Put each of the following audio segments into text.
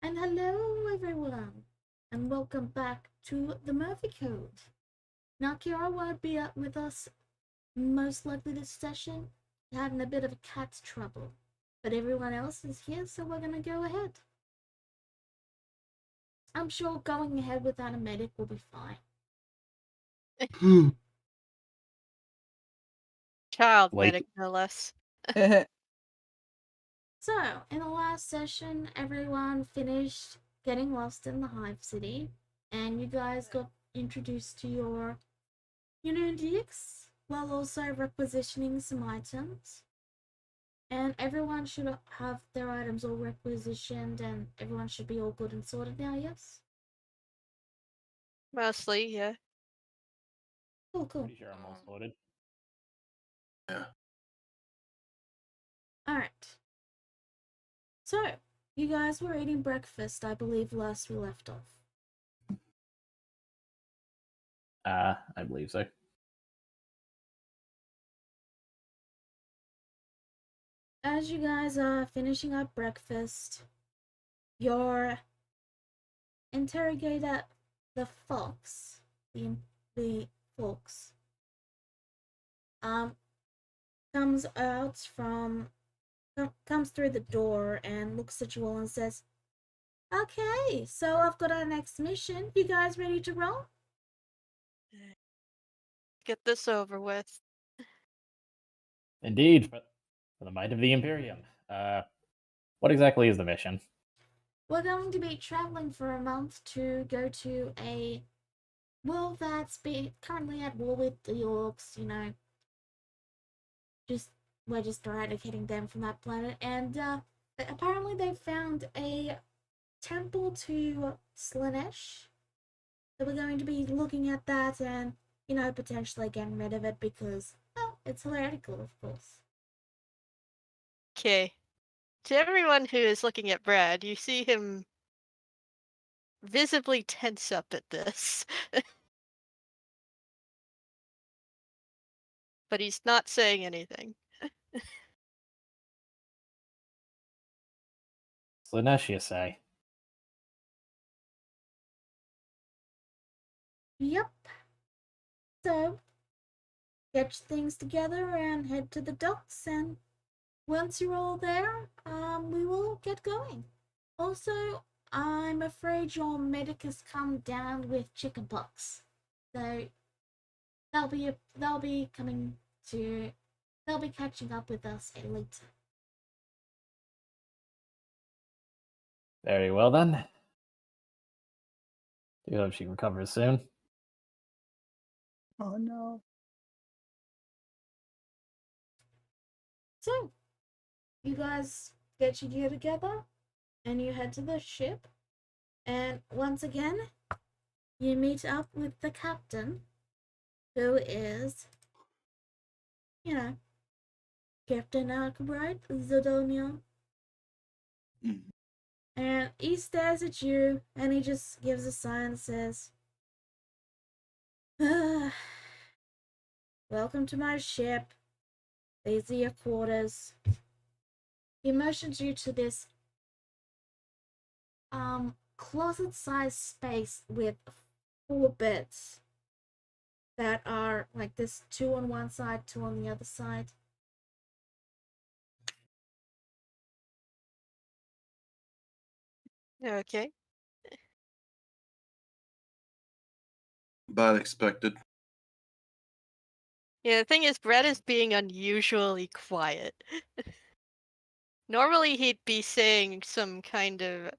And hello everyone, and welcome back to the Murphy Code. Now Kira won't be up with us most likely this session, having a bit of a cat's trouble. But everyone else is here, so we're gonna go ahead. I'm sure going ahead without a medic will be fine. Child Like- medic, no less. So, in the last session, everyone finished getting lost in the Hive City, and you guys got introduced to your Unidix, while also requisitioning some items. And everyone should have their items all requisitioned, and everyone should be all good and sorted now, yes? Mostly, yeah. Cool, cool. Pretty sure I'm all sorted. Alright. So, you guys were eating breakfast, I believe, last we left off. I believe so. As you guys are finishing up breakfast, your interrogator, the fox, the fox, comes out from, comes through the door and looks at you all and says, "Okay, so I've got our next mission. You guys ready to roll?" Get this over with. Indeed, for the might of the Imperium. What exactly is the mission? We're going to be traveling for a month to go to a world that's currently at war with the orcs, you know. We're just eradicating them from that planet, and apparently they found a temple to Slanesh. So we're going to be looking at that and, you know, potentially getting rid of it because, well, it's heretical, of course. Okay. To everyone who is looking at Brad, you see him visibly tense up at this. But he's not saying anything. Slanesh, you say? Yep. So, get your things together and head to the docks, and once you're all there, we will get going. Also, I'm afraid your medic has come down with chickenpox, so they'll be catching up with us later. Very well then. Do hope she recovers soon. Oh no. So, you guys get your gear together, and you head to the ship, and once again, you meet up with the captain, who is, you know, Captain Arkwright, Zadonia. And he stares at you, and he just gives a sigh and says, "Welcome to my ship. These are your quarters." He motions you to this closet-sized space with 4 beds. that are like this 2 on one side, 2 on the other side. Okay. But expected. Yeah, the thing is, Brett is being unusually quiet. Normally, he'd be saying some kind of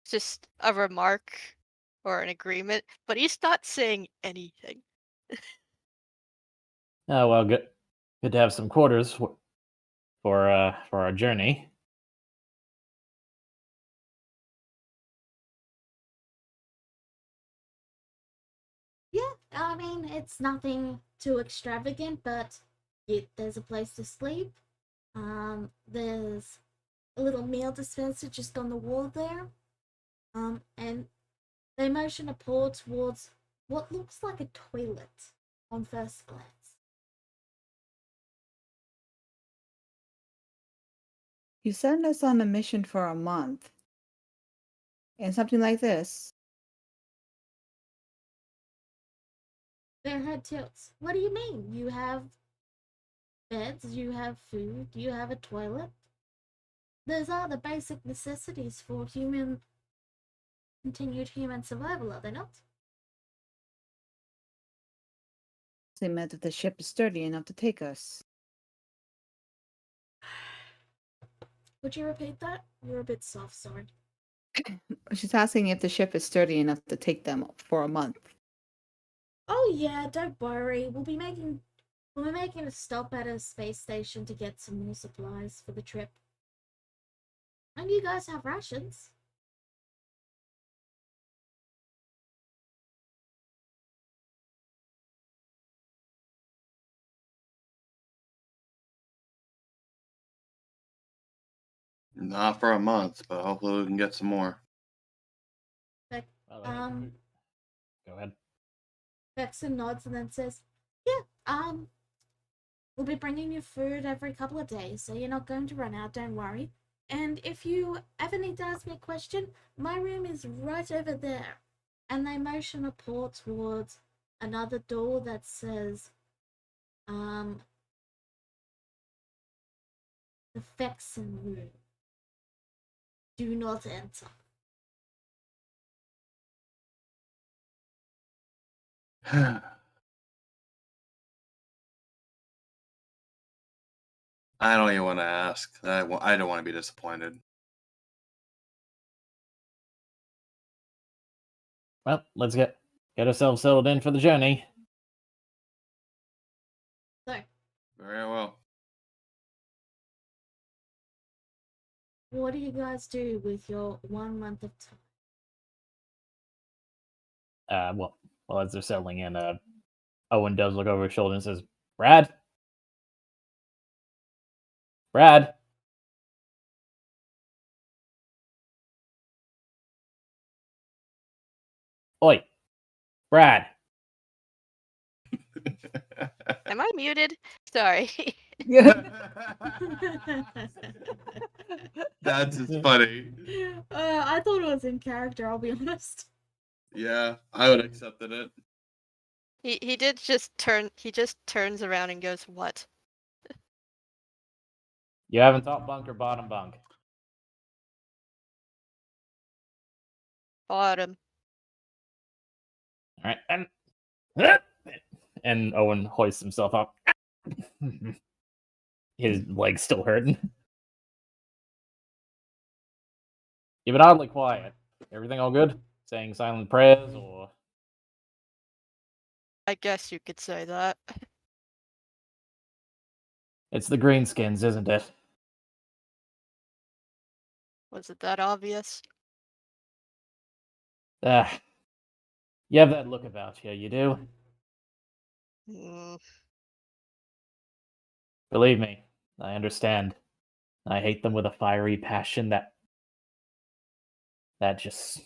just a remark or an agreement, but he's not saying anything. Oh well, good to have some quarters for our journey. Yeah, I mean, it's nothing too extravagant, but there's a place to sleep. There's a little meal dispenser just on the wall there. And they motion a paw towards what looks like a toilet on first glance. You sent us on a mission for a month. And something like this. Their head tilts. What do you mean? You have beds, you have food, you have a toilet. Those are the basic necessities for continued human survival, are they not? They meant that the ship is sturdy enough to take us. Would you repeat that? You're a bit soft, sorry. She's asking if the ship is sturdy enough to take them for a month. Oh yeah, don't worry. We'll be making a stop at a space station to get some more supplies for the trip. And you guys have rations. Not for a month, but hopefully we can get some more. But, Well, go ahead. Vexen nods and then says, "Yeah, we'll be bringing you food every couple of days, so you're not going to run out. Don't worry. And if you ever need to ask me a question, my room is right over there." And they motion a paw towards another door that says, the Vexen room. Do not enter. I don't even want to ask. I don't want to be disappointed. Well, let's get ourselves settled in for the journey. So, Very well. what do you guys do with your 1 month of time? Well, as they're settling in, Owen does look over his shoulder and says, "Brad, Brad." Oi, Brad. Am I muted? Sorry. That's just funny. I thought it was in character, I'll be honest. Yeah, I would have accepted it. He did just turn. He just turns around and goes, "What?" You haven't top bunk or bottom bunk. Bottom. All right, and Owen hoists himself up. His leg's still hurting. You've been oddly quiet. Everything all good? Saying silent prayers or? I guess you could say that. It's the greenskins, isn't it? Was it that obvious? Ah, you have that look about you, you do. Mm, Believe me, I understand. I hate them with a fiery passion that just,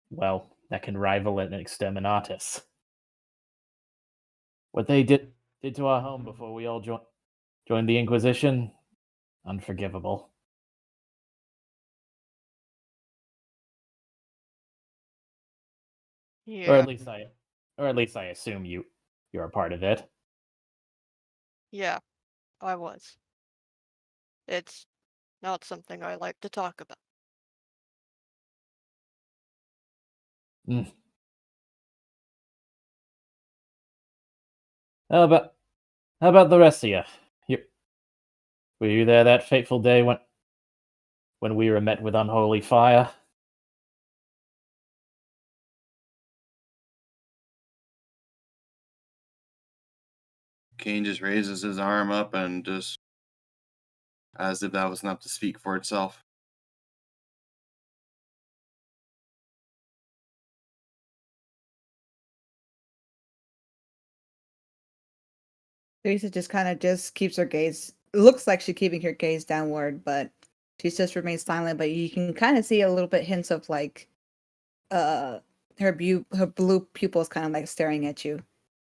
well, that can rival an exterminatus. What they did to our home before we all joined the Inquisition, unforgivable. yeah. Or at least Or at least I assume you're a part of it. Yeah, I was. It's not something I like to talk about. Mm. How about the rest of you? Were you there that fateful day when we were met with unholy fire? Kane just raises his arm up and just, as if that was enough to speak for itself. Teresa just kind of just keeps her gaze. It looks like she's keeping her gaze downward, but she just remains silent. But you can kind of see a little bit hints of like, her blue pupils kind of like staring at you,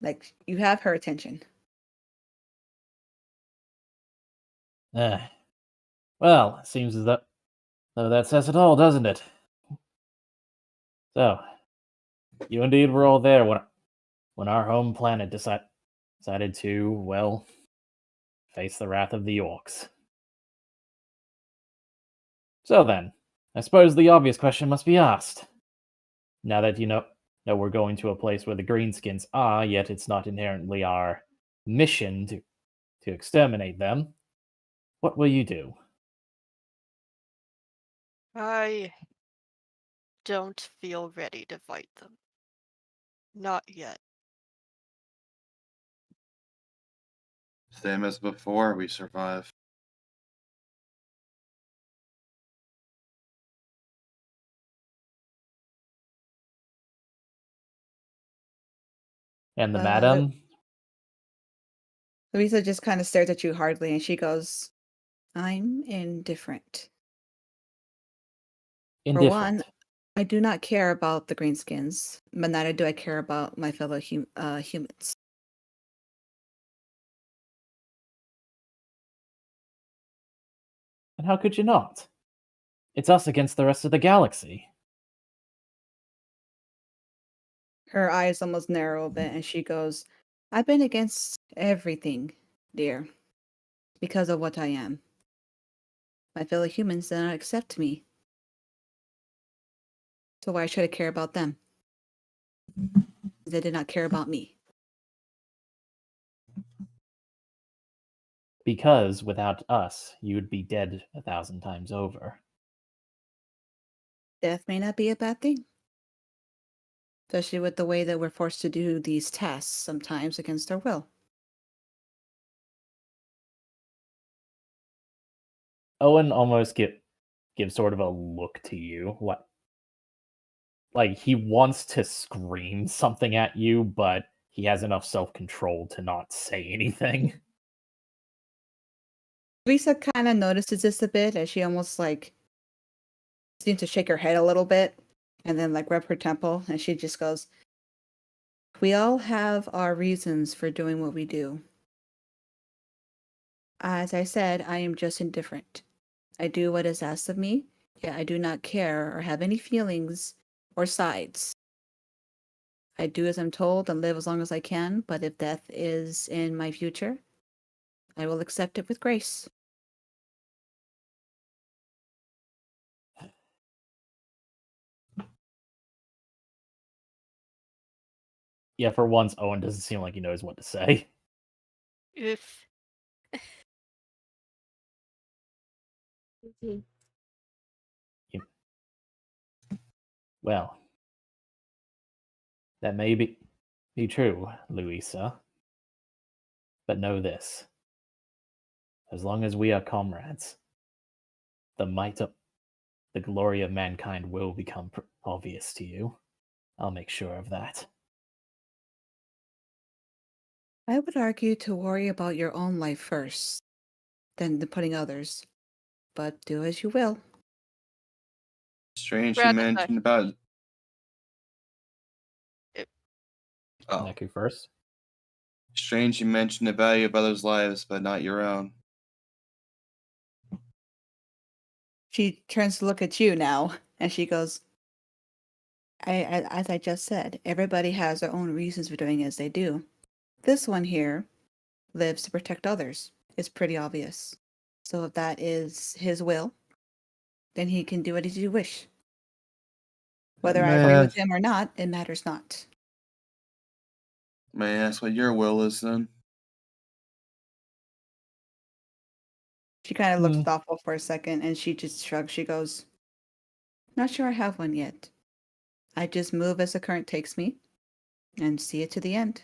like you have her attention. Well, it seems as though that says it all, doesn't it? So, you indeed were all there when our home planet decided to, well, face the wrath of the orcs. So then, I suppose the obvious question must be asked. Now that you know we're going to a place where the greenskins are, yet it's not inherently our mission to exterminate them, what will you do? I don't feel ready to fight them. Not yet. Same as before, we survive. And the Uh, madam? Louisa just kind of stares at you hardly, and she goes, "I'm indifferent. For Indifferent. one, I do not care about the greenskins, but neither do I care about my fellow humans." And how could you not? It's us against the rest of the galaxy. Her eyes almost narrow a bit, and she goes, "I've been against everything, dear, because of what I am. My fellow humans do not accept me. So why should I care about them? They did not care about me." Because without us, you'd be dead 1,000 times over. Death may not be a bad thing, especially with the way that we're forced to do these tasks sometimes against our will. Owen almost gives sort of a look to you, like he wants to scream something at you, but he has enough self-control to not say anything. Lisa kind of notices this a bit as she almost like seems to shake her head a little bit and then like rub her temple, and she just goes, "We all have our reasons for doing what we do. As I said, I am just indifferent. I do what is asked of me, yet I do not care or have any feelings or sides. I do as I'm told and live as long as I can, but if death is in my future, I will accept it with grace." Yeah, for once, Owen doesn't seem like he knows what to say. If Mhm. Well, that may be true, Louisa. But know this. As long as we are comrades, the might of the glory of mankind will become obvious to you. I'll make sure of that. I would argue to worry about your own life first, then the putting others. But do as you will. Strange you Rather mentioned about. Oh, Neku first. strange you mentioned the value of others' lives, but not your own. She turns to look at you now, and she goes, as I just said, everybody has their own reasons for doing as they do. This one here lives to protect others. It's pretty obvious. So if that is his will, then he can do it as you wish. Whether I agree with him or not, it matters not. May I ask what your will is then? She kind of looks Hmm. thoughtful for a second and she just shrugs. She goes, not sure I have one yet. I just move as the current takes me and see it to the end.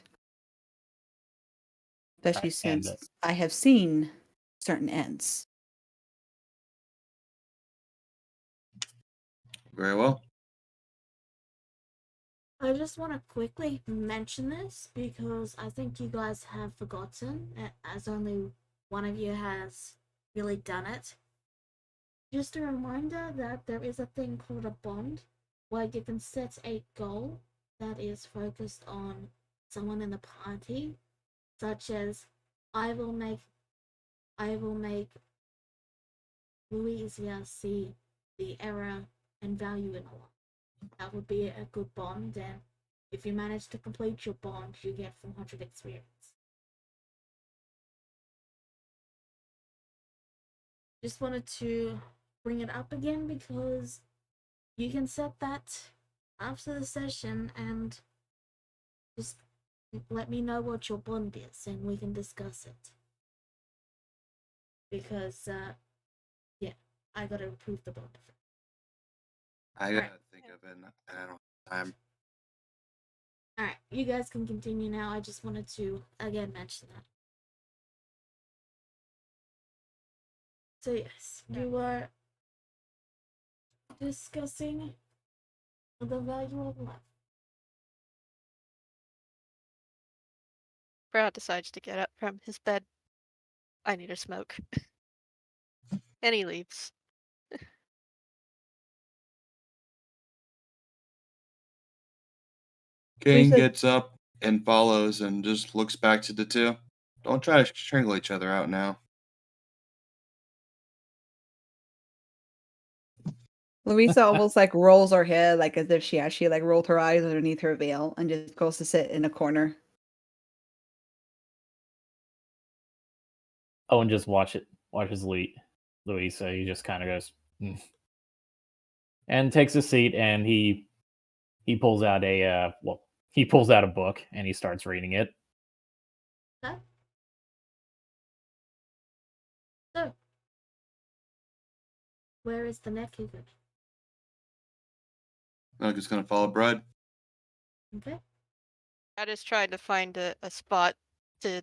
Especially Right, and, since I have seen certain ends. Very well. I just want to quickly mention this because I think you guys have forgotten, as only one of you has really done it. Just a reminder that there is a thing called a bond where you can set a goal that is focused on someone in the party, such as I will make Louisa see the error and value in a lot. That would be a good bond, and if you manage to complete your bond, you get 400 experience. Just wanted to bring it up again because you can set that after the session and just let me know what your bond is and we can discuss it. Because, yeah, I gotta approve the bond. I gotta think of it. I don't have time. Alright, you guys can continue now. I just wanted to, again, mention that. So, yes, you were discussing the value of life. Brad decides to get up from his bed. I need a smoke. And he leaves. Kane Lisa- gets up and follows and just looks back to the two. Don't try to strangle each other out now. Louisa almost like rolls her head like as if she actually like rolled her eyes underneath her veil and just goes to sit in a corner. Owen just watches Louisa. He just kind of goes and takes a seat, and he pulls out he pulls out a book and he starts reading it. Okay. So, where is the neck hidden? I'm just gonna follow Brad. Okay. I just tried to find a spot to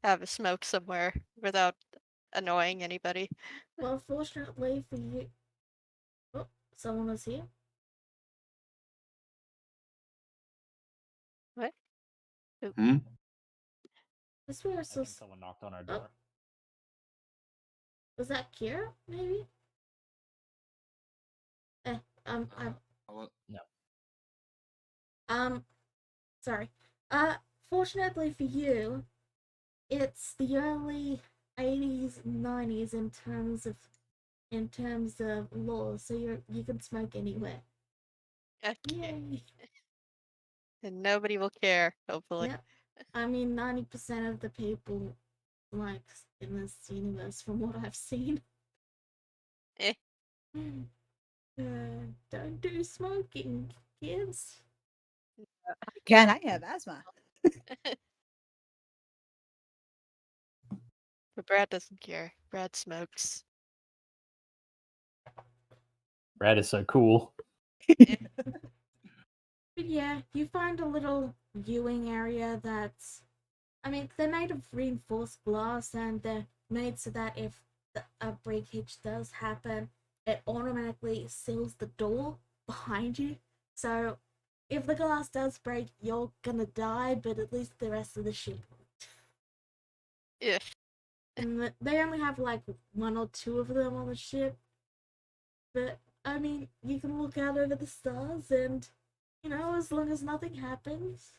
have a smoke somewhere without annoying anybody. Well, fortunately for you. Oh, someone was here. What? Hmm? This where I so. think someone knocked on our door. Was that Kira? Maybe. I Well, sorry. Fortunately for you, it's the early 80s, 90s in terms of law, so you can smoke anywhere. Okay. Yay! And nobody will care, hopefully. Yep. I mean, 90% of the people like in this universe, from what I've seen. Eh. Don't do smoking, kids. Can I have asthma? But Brad doesn't care. Brad smokes. Brad is so cool. But yeah, you find a little viewing area that's, I mean, they're made of reinforced glass and they're made so that if a breakage does happen, it automatically seals the door behind you. So if the glass does break, you're gonna die, but at least the rest of the ship won't. If. And they only have like one or two of them on the ship. But I mean, you can look out over the stars and, you know, as long as nothing happens,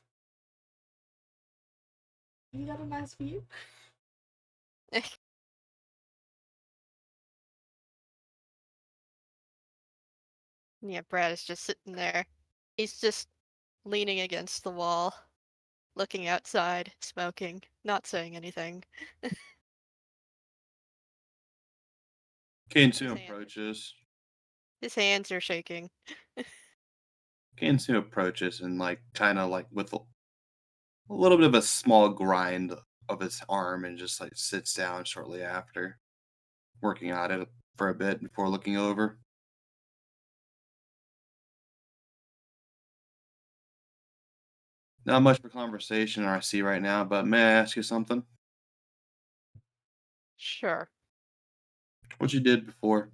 you got a nice view. Yeah, Brad is just sitting there He's just leaning against the wall, looking outside, smoking, not saying anything. Kane soon His hand- approaches. His hands are shaking. Kane soon approaches and kind of with a little bit of a small grind of his arm and just sits down shortly after, working on it for a bit before looking over. Not much for conversation I see right now, but may I ask you something? Sure. What you did before?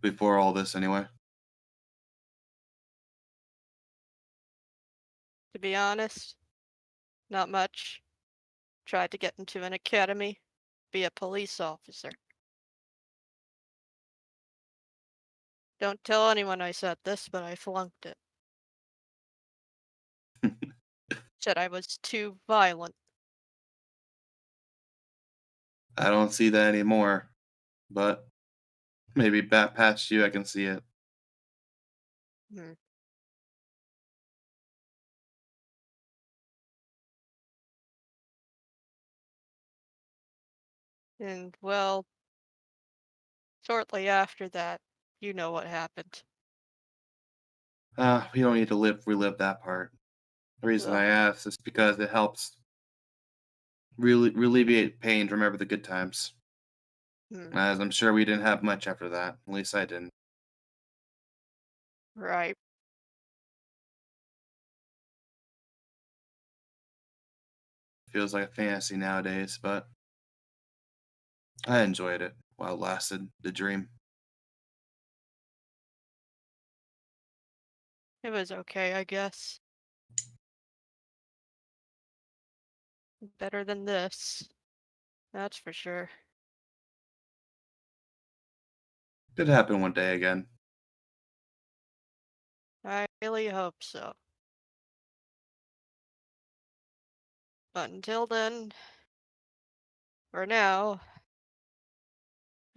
Before all this, anyway. To be honest, not much. Tried to get into an academy, be a police officer. Don't tell anyone I said this, but I flunked it. Said I was too violent. I don't see that anymore, but maybe back past you, I can see it. Hmm. And, well, shortly after that, you know what happened. We don't need to relive that part. The reason Ugh. I ask is because it helps really alleviate pain to remember the good times. Hmm. As I'm sure we didn't have much after that. At least I didn't. Right. Feels like a fantasy nowadays, but I enjoyed it while it lasted, the dream. It was okay, I guess. Better than this. That's for sure. Could happen one day again. I really hope so. But until then, for now,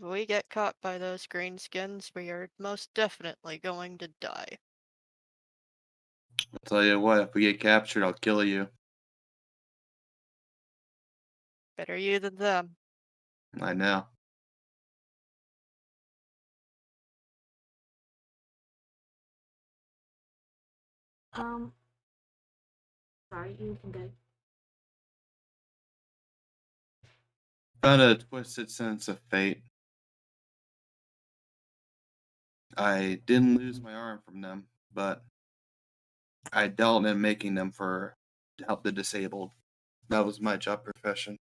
if we get caught by those greenskins, we are most definitely going to die. I'll tell you what, if we get captured, I'll kill you. Better you than them. I know. Um, sorry, you can go. Found a twisted sense of fate. I didn't lose my arm from them, but I dealt in making them to help the disabled. That was my job profession.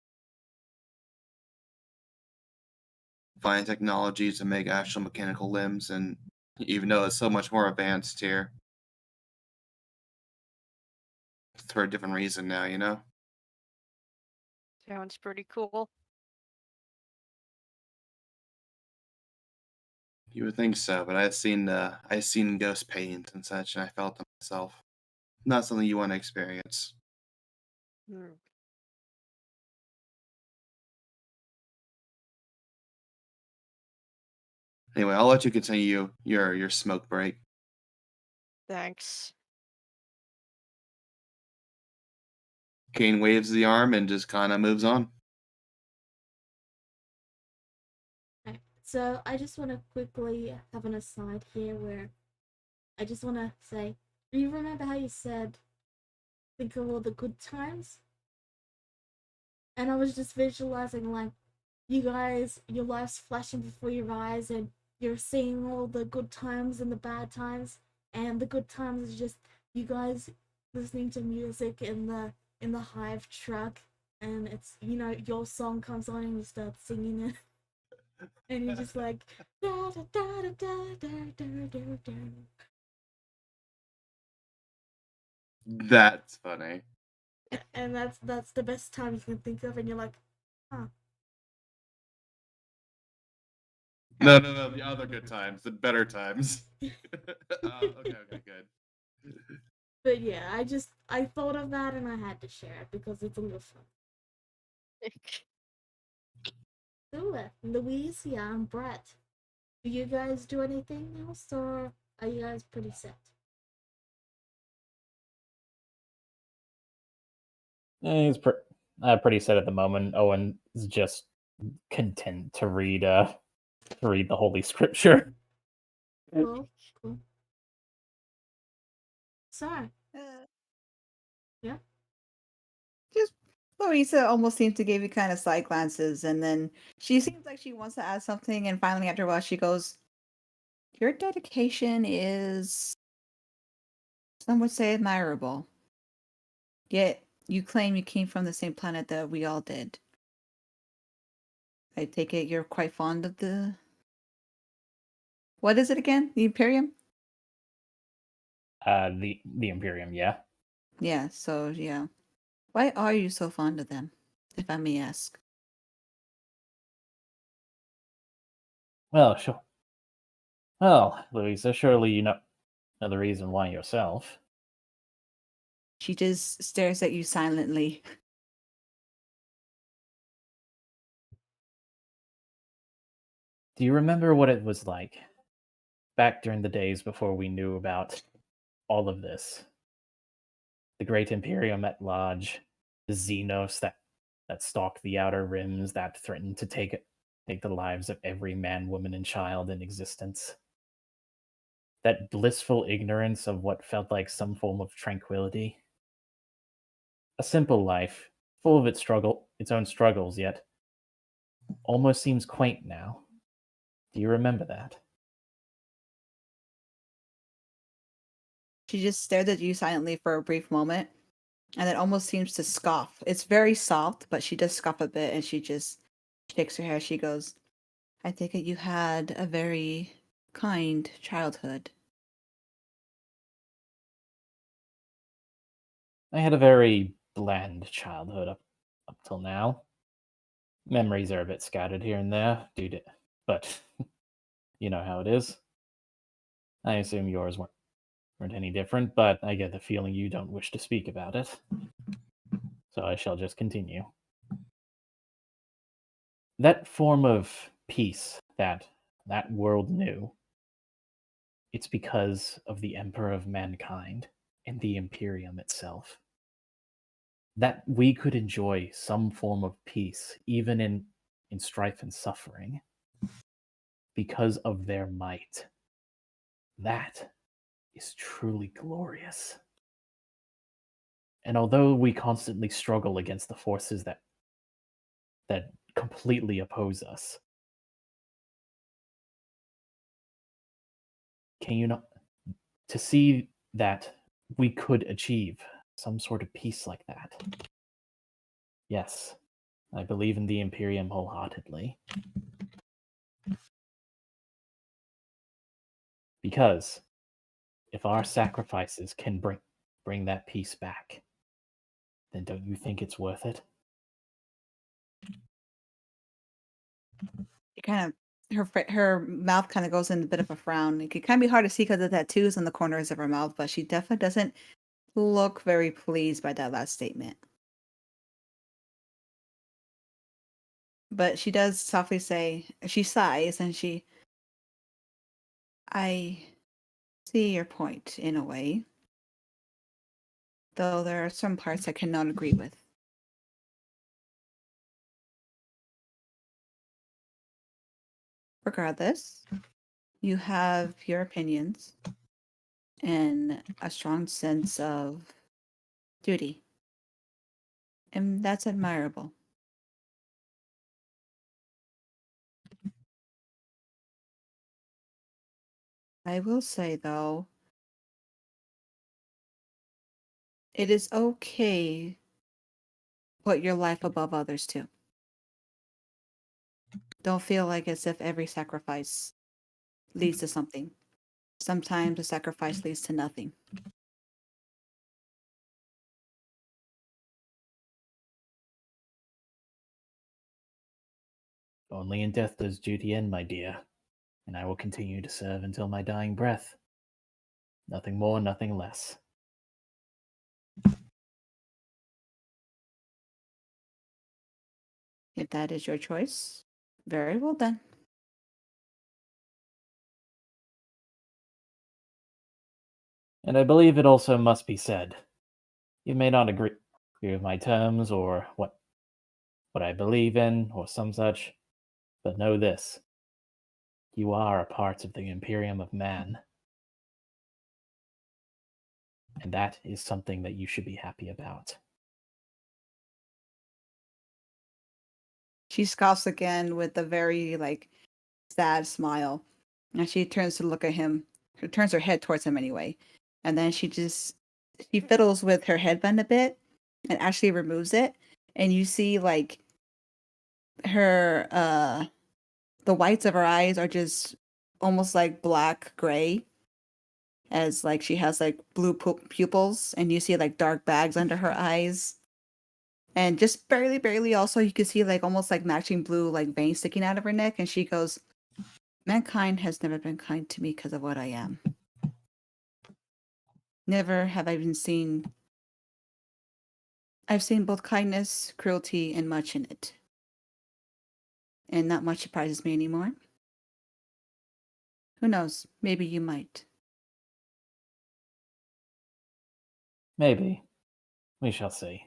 Find technologies to make actual mechanical limbs, and even though it's so much more advanced here, it's for a different reason now, you know? Sounds pretty cool. You would think so, but I've seen ghost paintings and such, and I felt them myself. Not something you want to experience. Hmm. Anyway, I'll let you continue your smoke break. Thanks. Kane waves the arm and just kind of moves on. Okay, so I just want to quickly have an aside here where I just want to say, you remember how you said, think of all the good times? And I was just visualizing, like, you guys, your life's flashing before your eyes, and you're seeing all the good times and the bad times. And the good times is just you guys listening to music in the hive truck, and it's, your song comes on and you start singing it. And you're just like da da da da da da da da da. That's funny. And that's the best time you can think of, and you're like, huh. No, the other good times, the better times. Okay, good. But yeah, I thought of that and I had to share it because it's a little fun. So, Louise, yeah, I'm Brett. Do you guys do anything else, or are you guys pretty set? He's pretty set at the moment. Owen is just content to read the Holy Scripture. Cool, cool. So, Uh, yeah. Just Louisa almost seems to give you kind of side glances, and then she seems like she wants to add something, and finally, after a while, she goes, "Your dedication is, some would say, admirable. Yet you claim you came from the same planet that we all did. I take it you're quite fond of the. What is it again? The Imperium? The Imperium, yeah. Yeah, so yeah. Why are you so fond of them, if I may ask?" Well, sure. Well, Louisa, surely you know the reason why yourself. She just stares at you silently. Do you remember what it was like back during the days before we knew about all of this? The great Imperium at large, the Xenos that stalked the outer rims, that threatened to take the lives of every man, woman, and child in existence. That blissful ignorance of what felt like some form of tranquility. A simple life, full of its own struggles, yet almost seems quaint now. Do you remember that? She just stared at you silently for a brief moment, and then almost seems to scoff. It's very soft, but she does scoff a bit, and she just shakes her head. She goes, "I take it you had a very kind childhood." I had a very bland childhood up till now. Memories are a bit scattered here and there, but you know how it is. I assume yours weren't any different, but I get the feeling you don't wish to speak about it. So I shall just continue. That form of peace that world knew, it's because of the Emperor of Mankind and the Imperium itself. That we could enjoy some form of peace, even in strife and suffering, because of their might. That is truly glorious. And although we constantly struggle against the forces that completely oppose us, can you not to see that we could achieve some sort of peace like that? Yes, I believe in the Imperium wholeheartedly. Because if our sacrifices can bring that peace back, then don't you think it's worth it? It kind of her mouth kind of goes in a bit of a frown. It can kind of be hard to see because of the tattoos on the corners of her mouth, but she definitely doesn't look very pleased by that last statement. But she does softly say, she sighs, and "I see your point in a way, though there are some parts I cannot agree with." Regardless, you have your opinions and a strong sense of duty, and that's admirable. I will say, though, it is okay to put your life above others too. Don't feel like as if every sacrifice leads to something. Sometimes a sacrifice leads to nothing. Only in death does duty end, my dear, and I will continue to serve until my dying breath. Nothing more, nothing less. If that is your choice, very well then. And I believe it also must be said, you may not agree with my terms or what I believe in or some such, but know this. You are a part of the Imperium of Man. And that is something that you should be happy about. She scoffs again with a very sad smile. And she turns to look at him. She turns her head towards him anyway. And then she fiddles with her headband a bit and actually removes it. And you see her the whites of her eyes are just almost like black gray, as she has blue pupils, and you see dark bags under her eyes. And just barely also you can see almost matching blue veins sticking out of her neck, and she goes, mankind has never been kind to me because of what I am. Never have I even seen. I've seen both kindness, cruelty, and much in it. And not much surprises me anymore. Who knows? Maybe you might. Maybe. We shall see.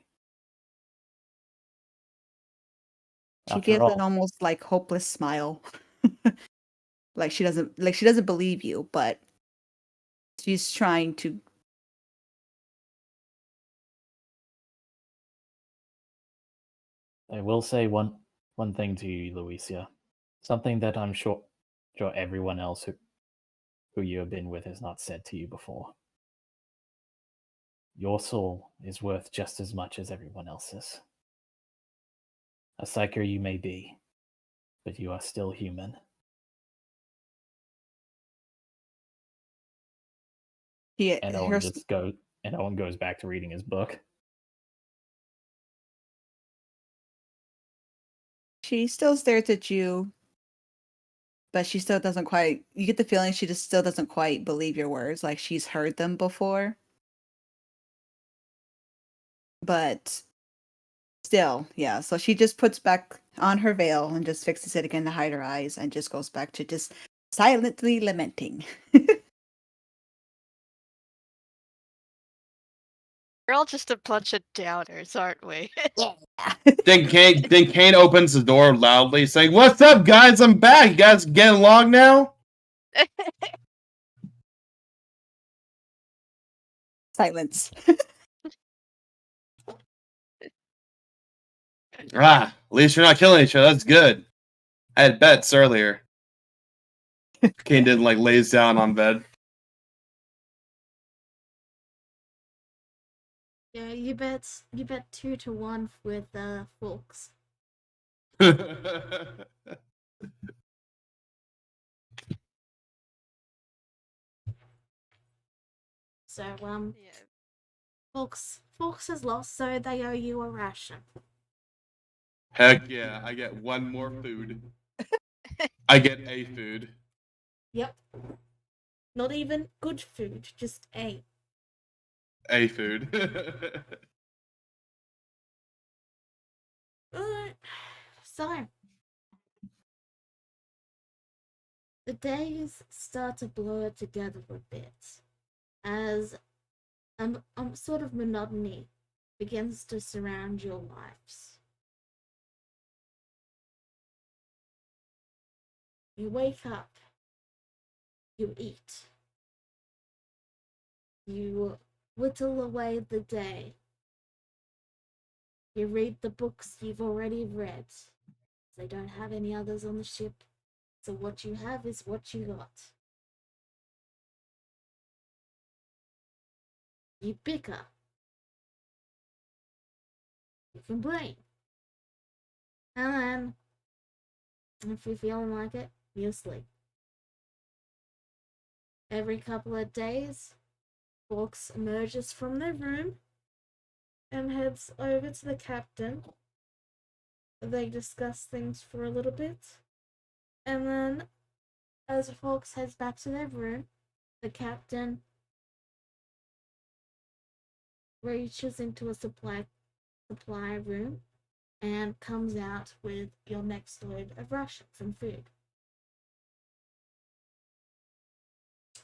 She After gives all, an almost hopeless smile. She doesn't believe you, but she's trying to. I will say one thing to you, Louisa. Something that I'm sure everyone else who you have been with has not said to you before. Your soul is worth just as much as everyone else's. A psyker you may be, but you are still human. And Owen goes back to reading his book. She still stares at you, but she still doesn't quite. You get the feeling she just still doesn't quite believe your words, like she's heard them before. But still, yeah. So she just puts back on her veil and just fixes it again to hide her eyes, and just goes back to just silently lamenting. We're all just a bunch of doubters, aren't we? Then Kane opens the door loudly, saying, "What's up, guys? I'm back. You guys getting along now?" Silence. At least you're not killing each other. That's good. I had bets earlier. Kane didn't lays down on bed. Yeah, you bet 2-1 with Folks. So Yeah. Folks has lost, so they owe you a ration. Heck yeah, I get one more food. I get a food. Yep. Not even good food, just a. A food. So the days start to blur together a bit as sort of monotony begins to surround your lives. You wake up, you eat, you whittle away the day, you read the books you've already read. They don't have any others on the ship, so what you have is what you got. You bicker, you complain, and then, if you're feeling like it, you sleep. Every couple of days, Fox emerges from their room and heads over to the captain. They discuss things for a little bit, and then as Fox heads back to their room, the captain reaches into a supply room and comes out with your next load of rations and food.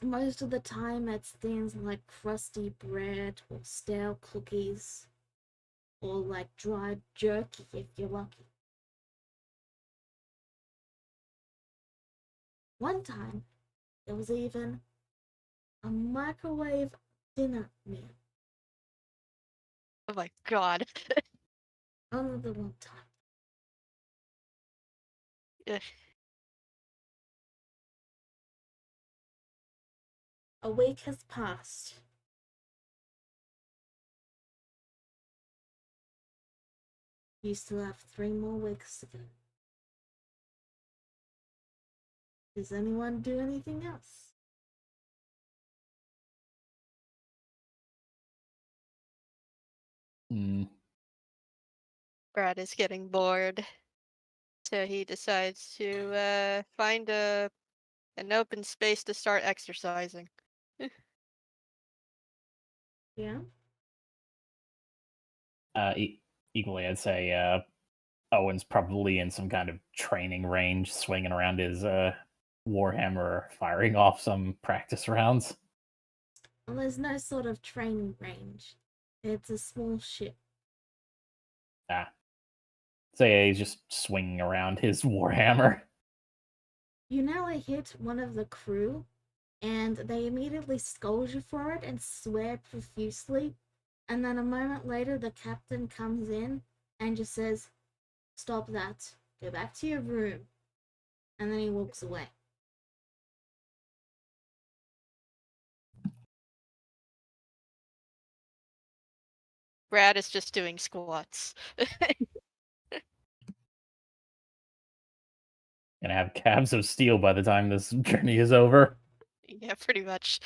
most of the time it's things like crusty bread or stale cookies or like dried jerky if you're lucky. One time, there was even a microwave dinner meal. Oh my god. Only the one time. Ugh. A week has passed. You still have 3 more weeks to go. Does anyone do anything else? Mm, Brad is getting bored. So he decides to find an open space to start exercising. Yeah? equally, I'd say Owen's probably in some kind of training range, swinging around his warhammer, firing off some practice rounds. Well, there's no sort of training range. It's a small ship. So yeah, he's just swinging around his warhammer. You nearly hit one of the crew, and they immediately scold you for it and swear profusely. And then a moment later, the captain comes in and just says, "Stop that. Go back to your room." And then he walks away. Brad is just doing squats. Gonna have calves of steel by the time this journey is over. Yeah, pretty much.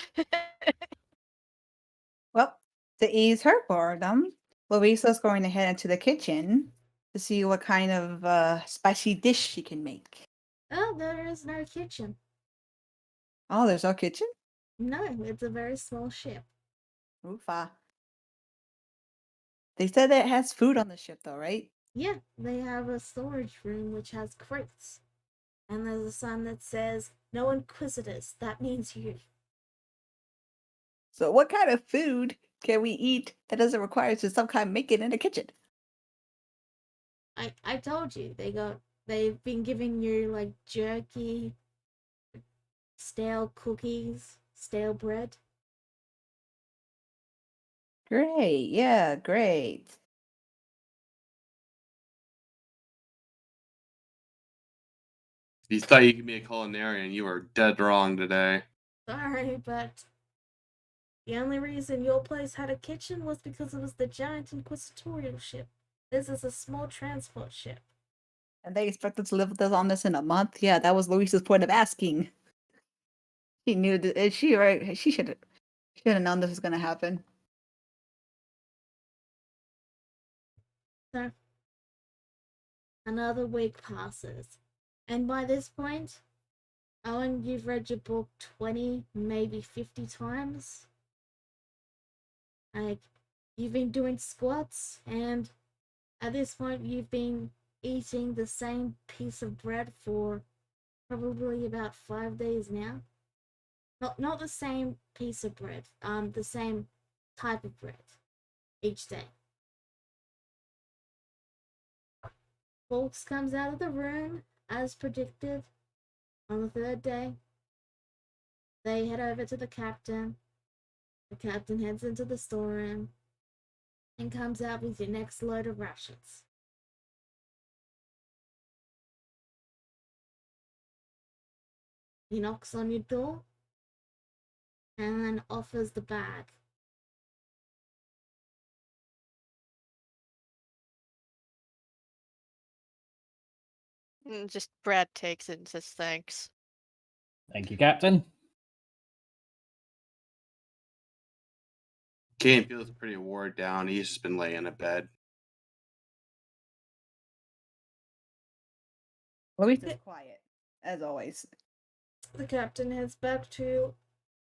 Well, to ease her boredom, Louisa's going to head into the kitchen to see what kind of spicy dish she can make. Oh, there is no kitchen. Oh, there's no kitchen? No, it's a very small ship. Oofa. They said that it has food on the ship, though, right? Yeah, they have a storage room which has crates. And there's a sign that says, "No inquisitors." That means you. So, what kind of food can we eat that doesn't require to some kind of make it in a kitchen? I told you, they've been giving you like jerky, stale cookies, stale bread. Great. Yeah, great. If you thought you could be a culinarian, you were dead wrong today. Sorry, but the only reason your place had a kitchen was because it was the giant inquisitorial ship. This is a small transport ship. And they expect us to live with us on this in a month? Yeah, that was Luisa's point of asking. She knew that she should have known this was gonna happen. So another week passes. And by this point, Owen, you've read your book 20, maybe 50 times. Like, you've been doing squats, and at this point, you've been eating the same piece of bread for probably about 5 days now. Not the same piece of bread, the same type of bread each day. Fawkes comes out of the room as predicted on the 3rd day. They head over to the captain. The captain heads into the storeroom and comes out with your next load of rations. He knocks on your door and then offers the bag. And just Brad takes it and says thanks. Thank you, Captain. Kane feels pretty worn down. He's just been laying in bed. Luisa's quiet, as always. The captain heads back to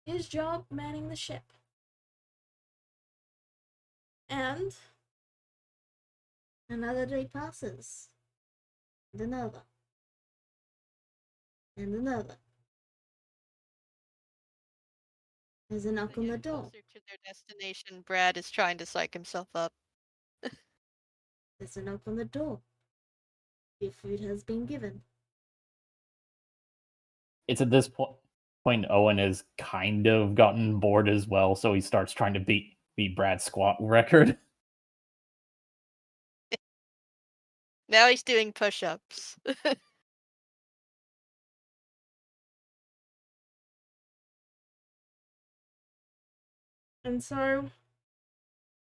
his job manning the ship. And another day passes. And another. And another. There's a knock on the Get door. closer to their destination, Brad is trying to psych himself up. There's a knock on the door. Your food has been given. It's at this point Owen has kind of gotten bored as well, so he starts trying to beat Brad's squat record. Now he's doing push-ups. And so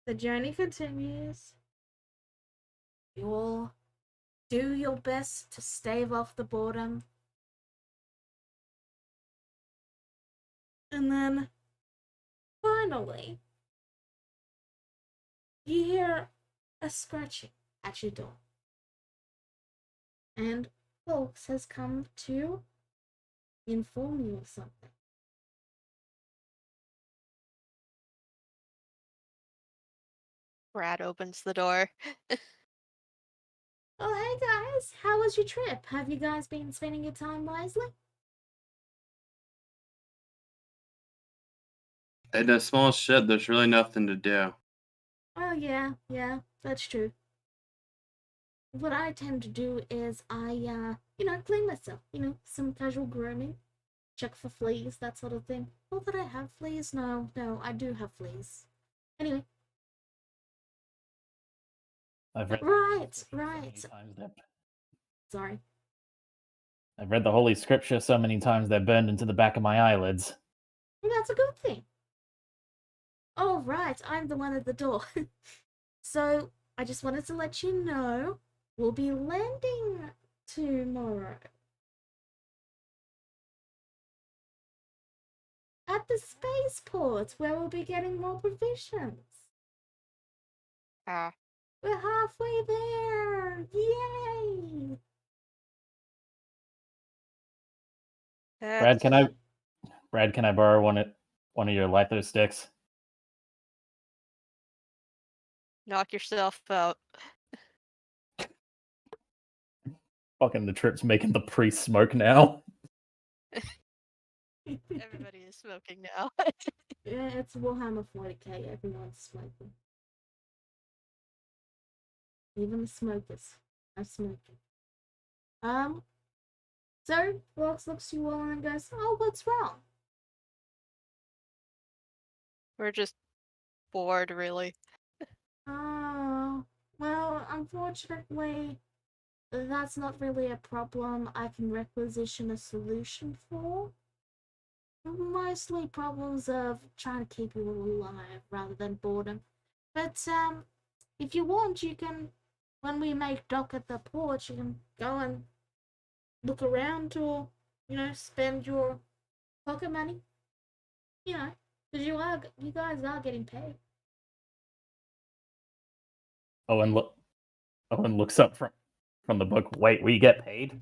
the journey continues. You all do your best to stave off the boredom. And then finally, you hear a scratching at your door. And Folks has come to inform you of something. Brad opens the door. Oh, hey guys, how was your trip? Have you guys been spending your time wisely? In a small ship, there's really nothing to do. Oh, yeah, that's true. What I tend to do is I, clean myself, some casual grooming, check for fleas, that sort of thing. Not that I have fleas, no, I do have fleas. Anyway. I've read Right. so many times that Sorry. I've read the Holy Scripture so many times they're burned into the back of my eyelids. That's a good thing. Oh, right, I'm the one at the door. So, I just wanted to let you know, we'll be landing tomorrow. At the spaceport, where we'll be getting more provisions. Ah. We're halfway there! Yay! Brad, can I borrow one of your litho sticks? Knock yourself out. Fucking the trip's making the priest smoke now. Everybody is smoking now. Yeah, it's Warhammer 40k, everyone's smoking. Even the smokers are smoking. So, Rox looks you all and goes, oh, what's wrong? We're just bored, really. Oh, well, unfortunately, that's not really a problem I can requisition a solution for. Mostly problems of trying to keep you all alive rather than boredom. But, if you want, you can, when we make dock at the port, you can go and look around or, spend your pocket money. Because you guys are getting paid. Owen looks up from the book. Wait, we get paid?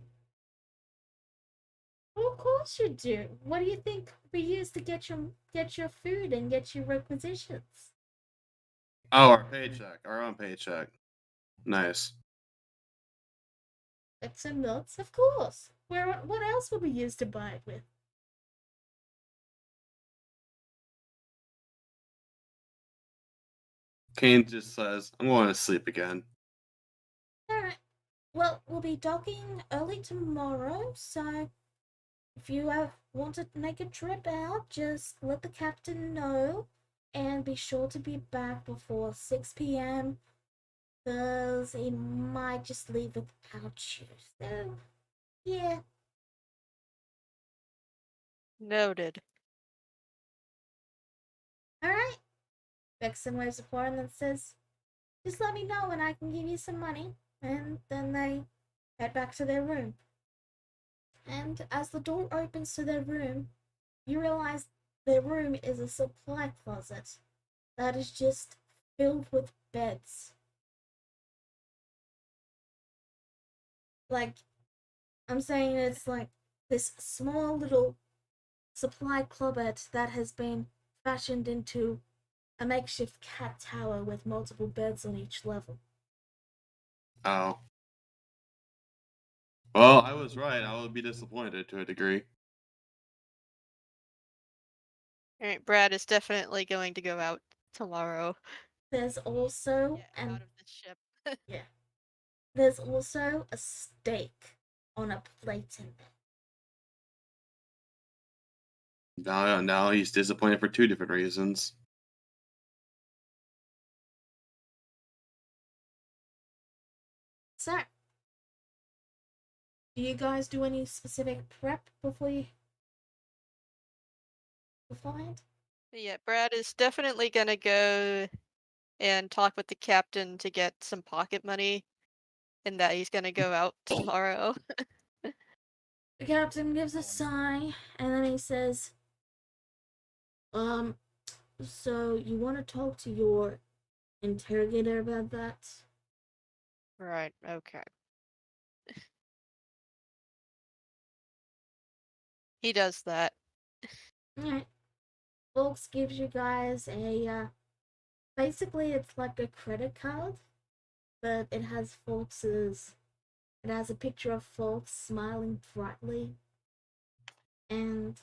Well, of course you do. What do you think we use to get your food and get your requisitions? Oh, our own paycheck. Nice. It's and nuts, of course. What else would we use to buy it with? Kane just says, I'm going to sleep again. Alright. Well, we'll be docking early tomorrow, so if you want to make a trip out, just let the captain know and be sure to be back before 6 p.m. because he might just leave without you. So, yeah. Noted. Alright. Vexen waves a paw and then says, just let me know and I can give you some money. And then they head back to their room. And as the door opens to their room, you realize their room is a supply closet that is just filled with beds. Like, I'm saying it's like this small little supply closet that has been fashioned into a makeshift cat tower with multiple beds on each level. Oh. Well, I was right. I would be disappointed to a degree. Alright, Brad is definitely going to go out tomorrow. There's also Get out of the ship. there's also a steak on a plate in there. Now he's disappointed for two different reasons. So, do you guys do any specific prep beforehand? Yeah, Brad is definitely gonna go and talk with the captain to get some pocket money, and that he's gonna go out tomorrow. The captain gives a sigh, and then he says, so you want to talk to your interrogator about that? Right, okay. He does that. Alright. Folks gives you guys a, basically it's like a credit card, but it has it has a picture of Folks smiling brightly, and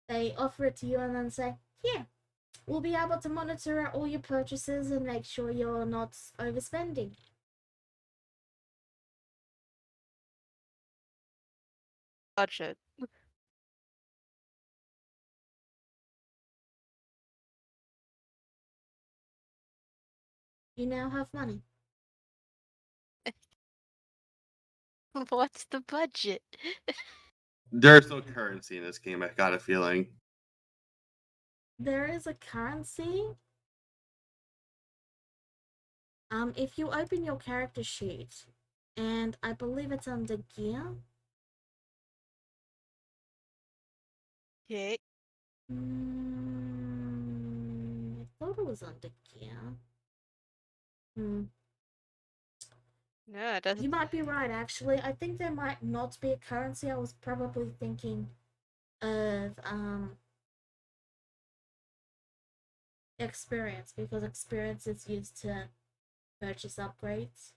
they offer it to you and then say, here, we'll be able to monitor all your purchases and make sure you're not overspending. Budget. You now have money. What's the budget? There's no currency in this game, I got a feeling. There is a currency. If you open your character sheet, and I believe it's under gear. Okay. I thought it was under gear. No, it doesn't. You might be right, actually. I think there might not be a currency. I was probably thinking of experience, because experience is used to purchase upgrades.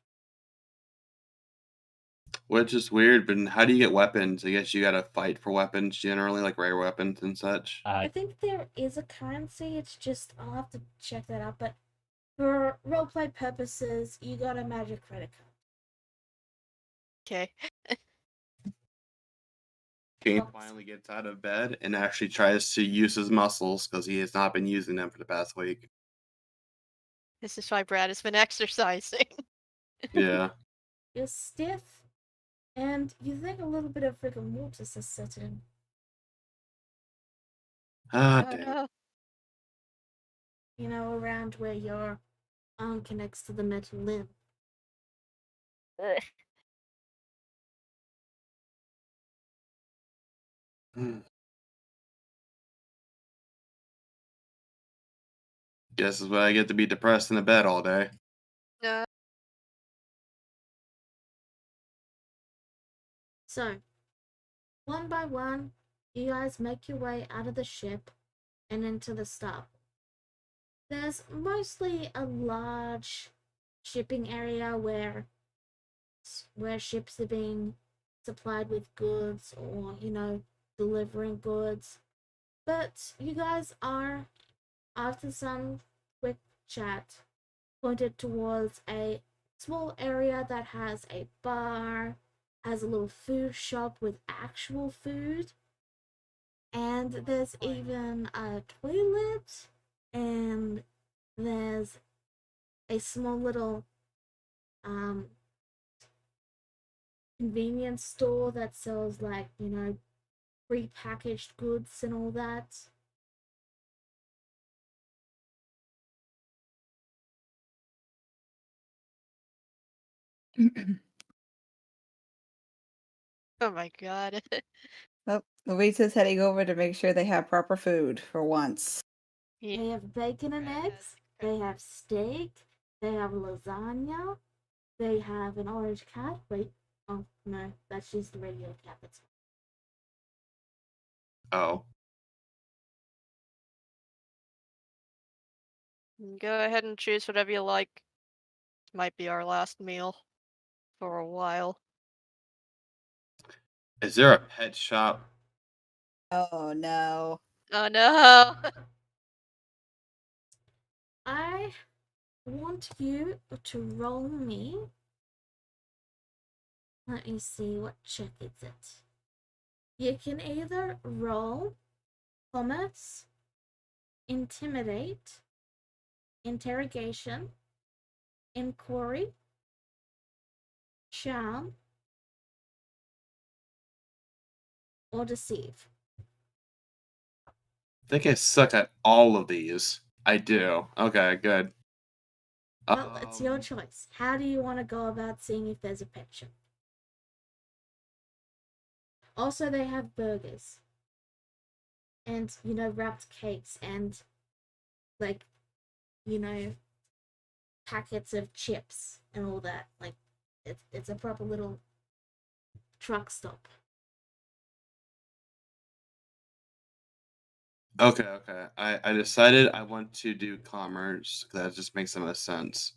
Which is weird, but how do you get weapons? I guess you gotta fight for weapons generally, like rare weapons and such. I think there is a currency, it's just, I'll have to check that out, but for roleplay purposes, you got a magic credit card. Okay. Kane finally gets out of bed and actually tries to use his muscles because he has not been using them for the past week. This is why Brad has been exercising. Yeah. You're stiff, and you think a little bit of rigor mortis has set in. Ah, Oh, damn. no. You know, around where your arm connects to the metal limb. Ugh. Guess is why I get to be depressed in the bed all day. No. So, one by one, you guys make your way out of the ship and into the stable. There's mostly a large shipping area where ships are being supplied with goods, or, you know, delivering goods. But you guys are, after some quick chat, pointed towards a small area that has a bar, has a little food shop with actual food, and there's even a toilet, and there's a small little convenience store that sells, like, you know, pre-packaged goods and all that. Oh my god. Well, Louisa's heading over to make sure they have proper food for once. Yeah. They have bacon and Brad has eggs, they have steak, they have lasagna, they have an orange cat. Wait, oh no, that's just the regular cat. That's Oh. Go ahead and choose whatever you like. Might be our last meal for a while. Is there a pet shop Oh no. Oh no! I want you to roll me. Let me see, what check is it? You can either roll commerce, intimidate, interrogation, inquiry, charm, or deceive. I think I suck at all of these. I do. Okay, good. Well, it's your choice. How do you want to go about seeing if there's a pet shop? Also, they have burgers and, wrapped cakes and, like, packets of chips and all that. Like, it's a proper little truck stop. Okay. I decided I want to do commerce because that just makes the most sense.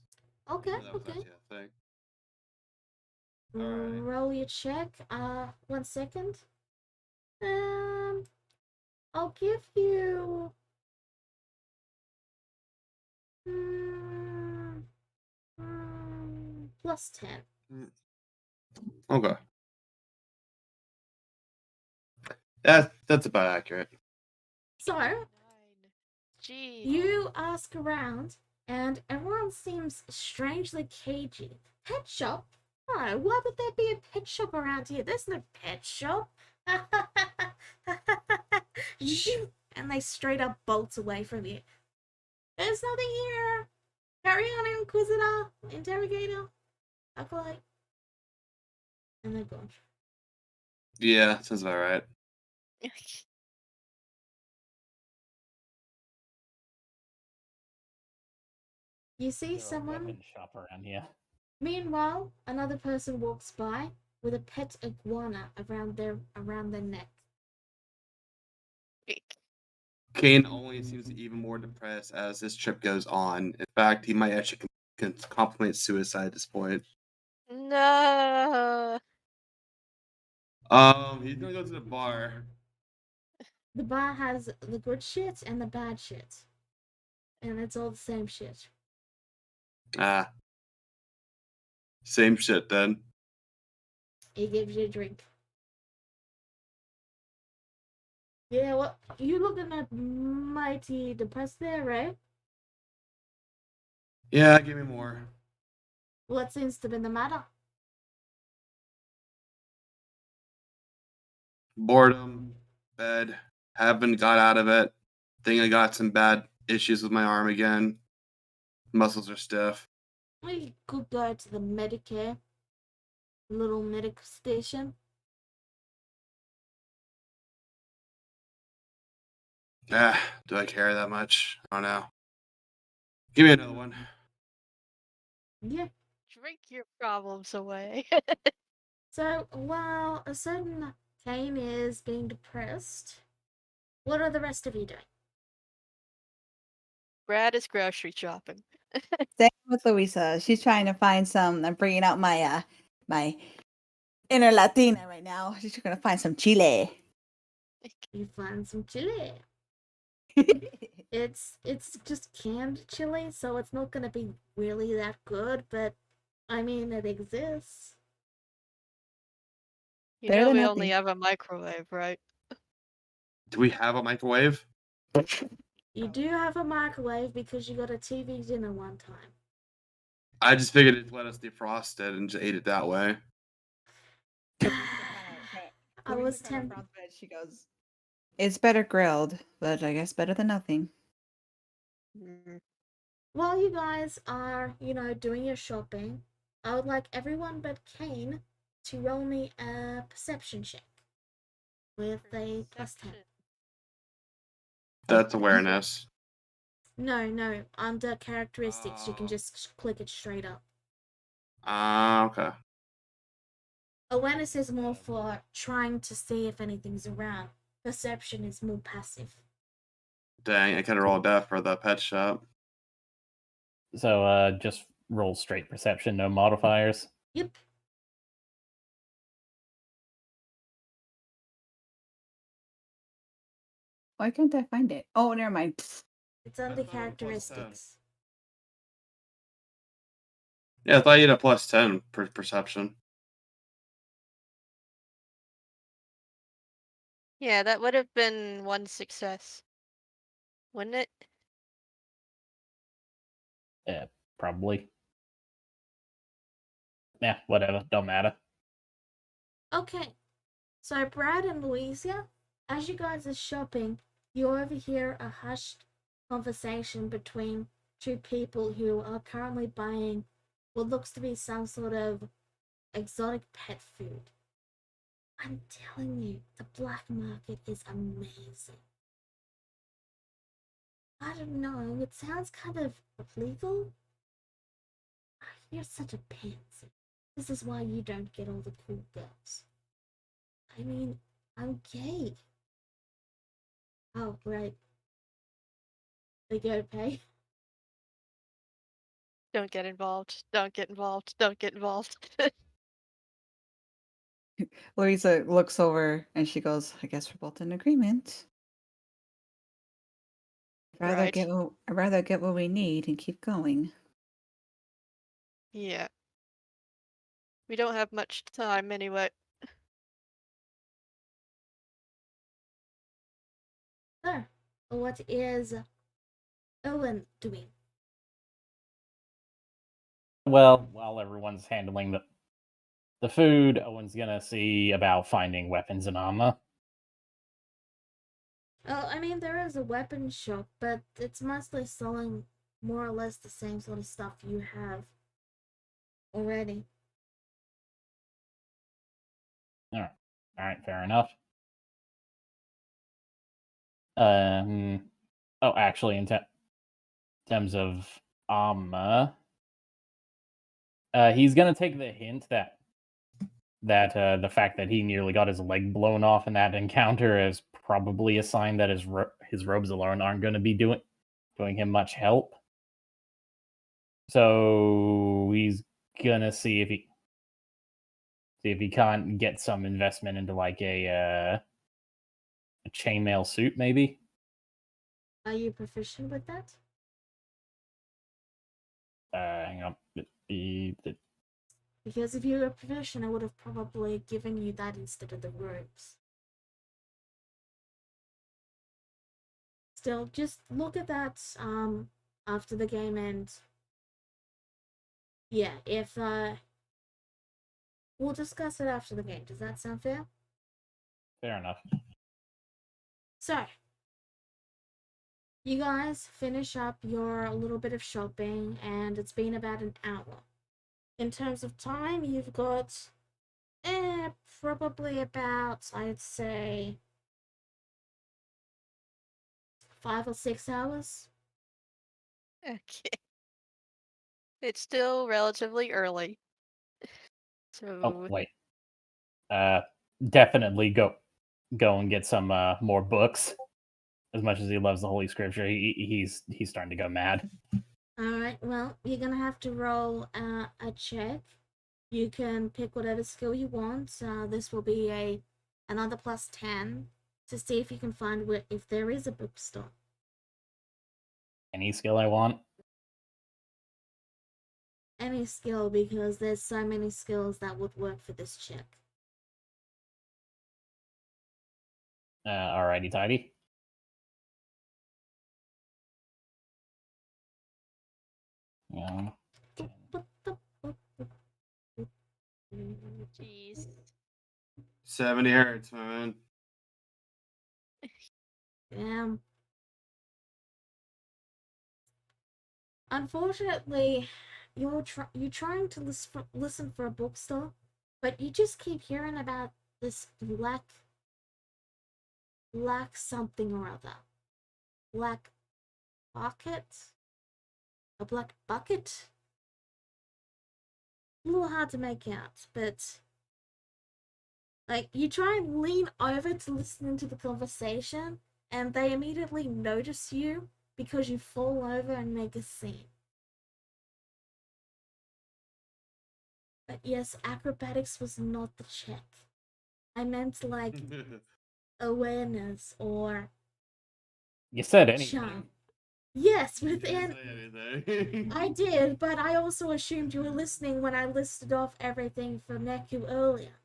Okay, That was okay. actually a thing. Alright. Roll your check. 1 second. I'll give you. Plus 10. Okay. That's about accurate. So, 9. Gee. you ask around, and everyone seems strangely cagey. Pet shop? Oh, why would there be a pet shop around here? There's no pet shop. And they straight up bolt away from you. There's nothing here. Carry on, Inquisitor, Interrogator, Acolyte. And they're gone. Yeah, sounds about right. You see Is there a someone. weapon shop around here? Meanwhile, another person walks by with a pet iguana around their neck. Kane only seems even more depressed as this trip goes on. In fact, he might actually contemplate suicide at this point. No. He's gonna go to the bar. The bar has the good shit and the bad shit. And it's all the same shit. Ah, same shit then. He gives you a drink. Yeah, what? You looking at mighty depressed there, right? Yeah, give me more. What seems to be the matter? Boredom, bed, haven't got out of it. Think I got some bad issues with my arm again. Muscles are stiff. We could go to the Medicare, little medical station. Do I care that much? I don't know. Give me another one. Yeah. Drink your problems away. So while a certain Kane is being depressed, what are the rest of you doing? Brad is grocery shopping. Same with Louisa. She's trying to find some. I'm bringing out my my inner Latina right now. She's gonna find some chile. You find some chili. It's just canned chili, so it's not gonna be really that good, but I mean it exists. You Better know than we nothing. only have a microwave, right? Do we have a microwave? You do have a microwave because you got a TV dinner one time. I just figured it'd let us defrost it and just ate it that way. I was tempted. She goes, "It's better grilled, but I guess better than nothing." Mm. While you guys are, doing your shopping, I would like everyone but Kane to roll me a perception check with a plus 10. That's awareness. No, under characteristics, you can just click it straight up. Okay. Awareness is more for trying to see if anything's around. Perception is more passive. Dang, I could have rolled that for the pet shop. So just roll straight perception, no modifiers. Yep. Why can't I find it? Oh, never mind. It's under thought it was +10. characteristics. Yeah, I thought you had a +10 perception. Yeah, that would have been one success. Wouldn't it? Yeah, probably. Yeah, whatever. Don't matter. Okay, so Brad and Louisa, as you guys are shopping, you overhear a hushed conversation between two people who are currently buying what looks to be some sort of exotic pet food. I'm telling you, the black market is amazing. I don't know, it sounds kind of illegal. You're such a pansy. This is why you don't get all the cool girls. I mean, I'm gay. Oh, right. They go to pay. Don't get involved. Don't get involved. Don't get involved. Louisa looks over and she goes, I guess we're both in agreement. Right. I'd rather get what we need and keep going. Yeah. We don't have much time anyway. So, what is Owen doing? Well, while everyone's handling the food, Owen's gonna see about finding weapons and armor. Well, I mean, there is a weapon shop, but it's mostly selling more or less the same sort of stuff you have already. All right, fair enough. Oh, actually, in terms of armor, he's gonna take the hint that the fact that he nearly got his leg blown off in that encounter is probably a sign that his robes alone aren't going to be doing him much help. So he's gonna see if he can't get some investment into like a chainmail suit, maybe. Are you proficient with that? Hang on. Because if you were proficient, I would have probably given you that instead of the robes. Still, just look at that after the game ends. Yeah, if we'll discuss it after the game. Does that sound fair? Fair enough. So, you guys finish up your little bit of shopping, and it's been about an hour. In terms of time, you've got probably about, I'd say, 5 or 6 hours. Okay. It's still relatively early. So Oh wait. Definitely go and get some more books. As much as he loves the Holy Scripture, he's starting to go mad. Alright, well, you're gonna have to roll a check. You can pick whatever skill you want. This will be another +10 to see if you can find if there is a bookstore. Any skill I want. Any skill, because there's so many skills that would work for this check. Alrighty, tidy. Yeah. jeez. 70 hertz, my man. Damn. Unfortunately, you're trying to listen for a bookstore, but you just keep hearing about this black something or other. Black bucket? A black bucket? A little hard to make out, but like you try and lean over to listen to the conversation, and they immediately notice you because you fall over and make a scene. But yes, acrobatics was not the check. I meant like awareness or You said anything. Charm. Yes, You within. didn't say anything. I did, but I also assumed you were listening when I listed off everything for Neku earlier.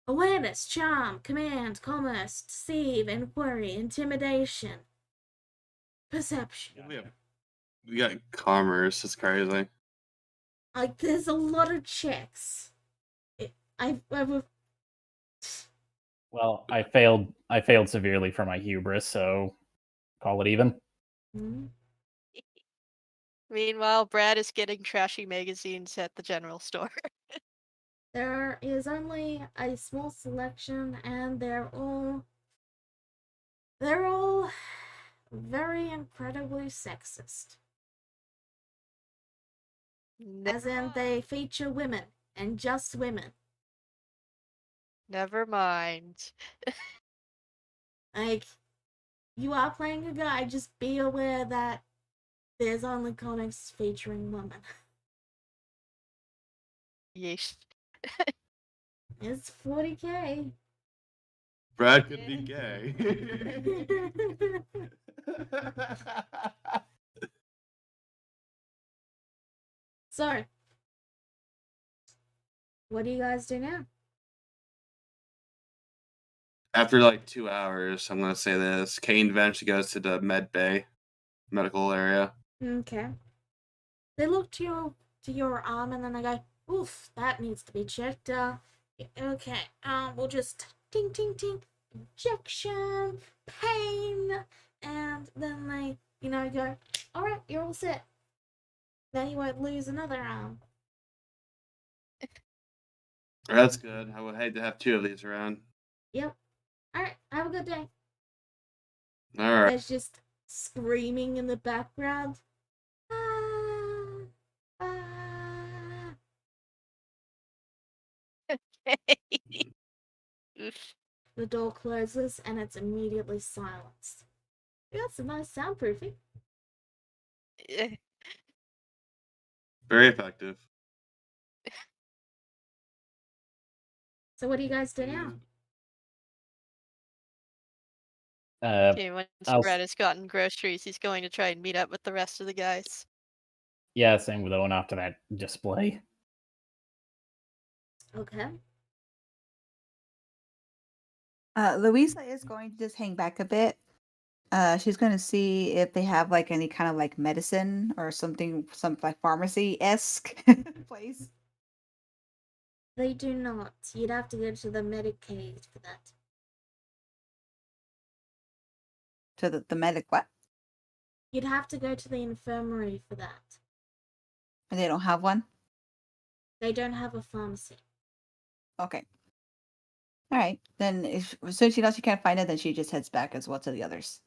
Awareness, charm, command, commerce, deceive, inquiry, intimidation, perception. We got commerce. It's crazy. Like, there's a lot of checks. I've Well, I failed severely for my hubris, so call it even. Hmm? Meanwhile, Brad is getting trashy magazines at the general store. There is only a small selection, and they're all very incredibly sexist. As in, they feature women, and just women. Never mind. Like, you are playing a guy, just be aware that there's only comics featuring women. Yeesh. It's 40K. Brad could be gay. So, what do you guys do now? After like 2 hours, I'm gonna say this. Kane eventually goes to the medical area. Okay. They look to your arm and then they go, oof, that needs to be checked. Okay, we'll just ting ting ting, injection, pain, and then they, go, alright, you're all set. Now you won't lose another arm. That's good. I would hate to have 2 of these around. Yep. Alright, have a good day. All right. There's just screaming in the background. Ah, ah. Oof. The door closes and it's immediately silenced. You got some nice soundproofing. Eh, Very effective. So what do you guys do now? Okay, once I'll Brad has gotten groceries, he's going to try and meet up with the rest of the guys. Yeah, same with Owen after that display. Okay. Louisa is going to just hang back a bit. She's going to see if they have like any kind of like medicine or something, some like pharmacy-esque place. They do not. You'd have to go to the Medicaid for that. To the medic what? You'd have to go to the infirmary for that. And they don't have one? They don't have a pharmacy. Okay. All right. Then if since she knows she can't find it, then she just heads back as well to the others.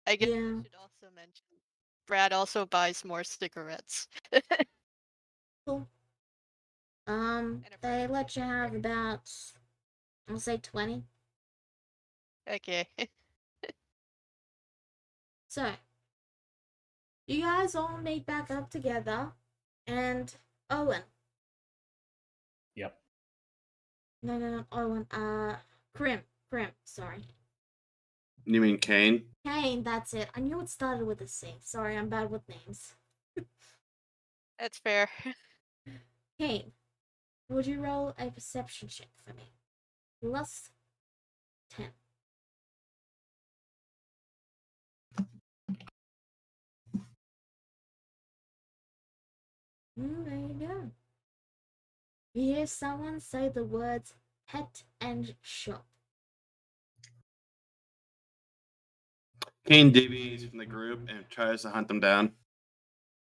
I guess Yeah. I should also mention Brad also buys more cigarettes. Cool. And a They bread let you have about, I'll say 20. Okay. So, you guys all meet back up together, and Owen. Yep. No, not Owen. Krim, sorry. You mean Kane? Kane, that's it. I knew it started with a C. Sorry, I'm bad with names. That's fair. Kane, would you roll a perception check for me? Plus 10. There you go. You hear someone say the words pet and shop. Kane deviates from the group and tries to hunt them down,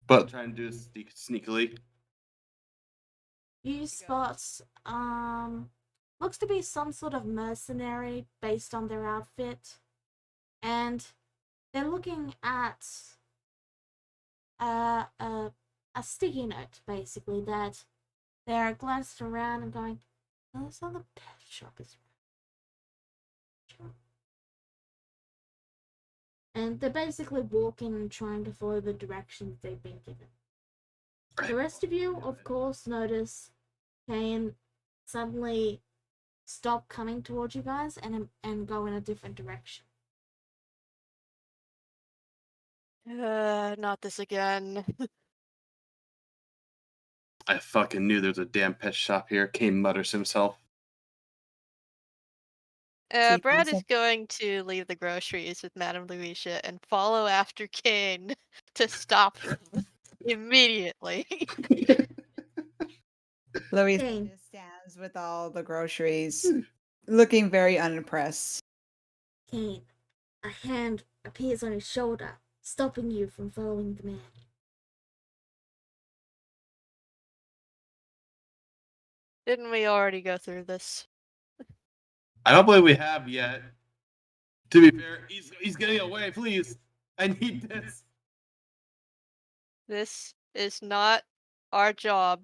but trying to do this sneakily. You spot, looks to be some sort of mercenary based on their outfit. And they're looking at a sticky note, basically, that they're glanced around and going, oh, this other pet shop is around. And they're basically walking and trying to follow the directions they've been given. The rest of you, of course, notice Kane suddenly stop coming towards you guys and go in a different direction. Not this again. I fucking knew there was a damn pet shop here. Kane mutters himself. See, Brad is concept- going to leave the groceries with Madame Louisa and follow after Kane to stop him immediately. Louisa Kane. just stands with all the groceries, looking very unimpressed. Kane, a hand appears on his shoulder, stopping you from following the man. Didn't we already go through this? I don't believe we have yet. To be fair, he's getting away. Please, I need this. This is not our job.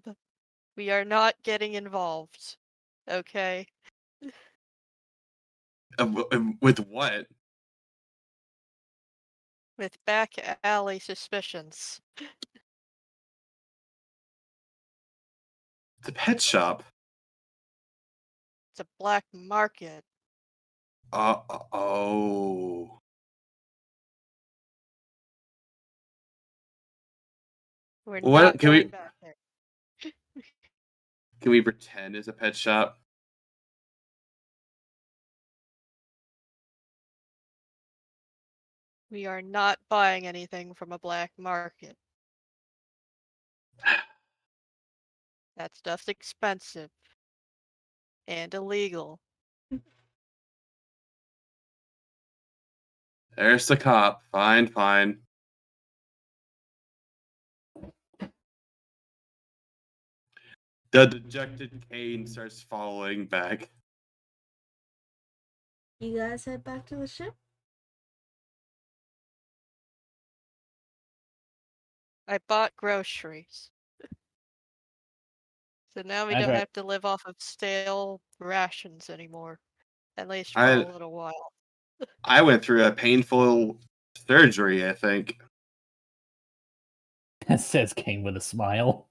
We are not getting involved. Okay? With what? With back alley suspicions. The pet shop. It's a black market. Oh. We're What- not can we- going back there. Can we pretend it's a pet shop? We are not buying anything from a black market. That stuff's expensive. And illegal. There's the cop. Fine, fine. The dejected Kane starts following back. You guys head back to the ship? I bought groceries. So now we That's don't right. have to live off of stale rations anymore. At least for I- a little while. I went through a painful surgery, I think. Says Kane with a smile.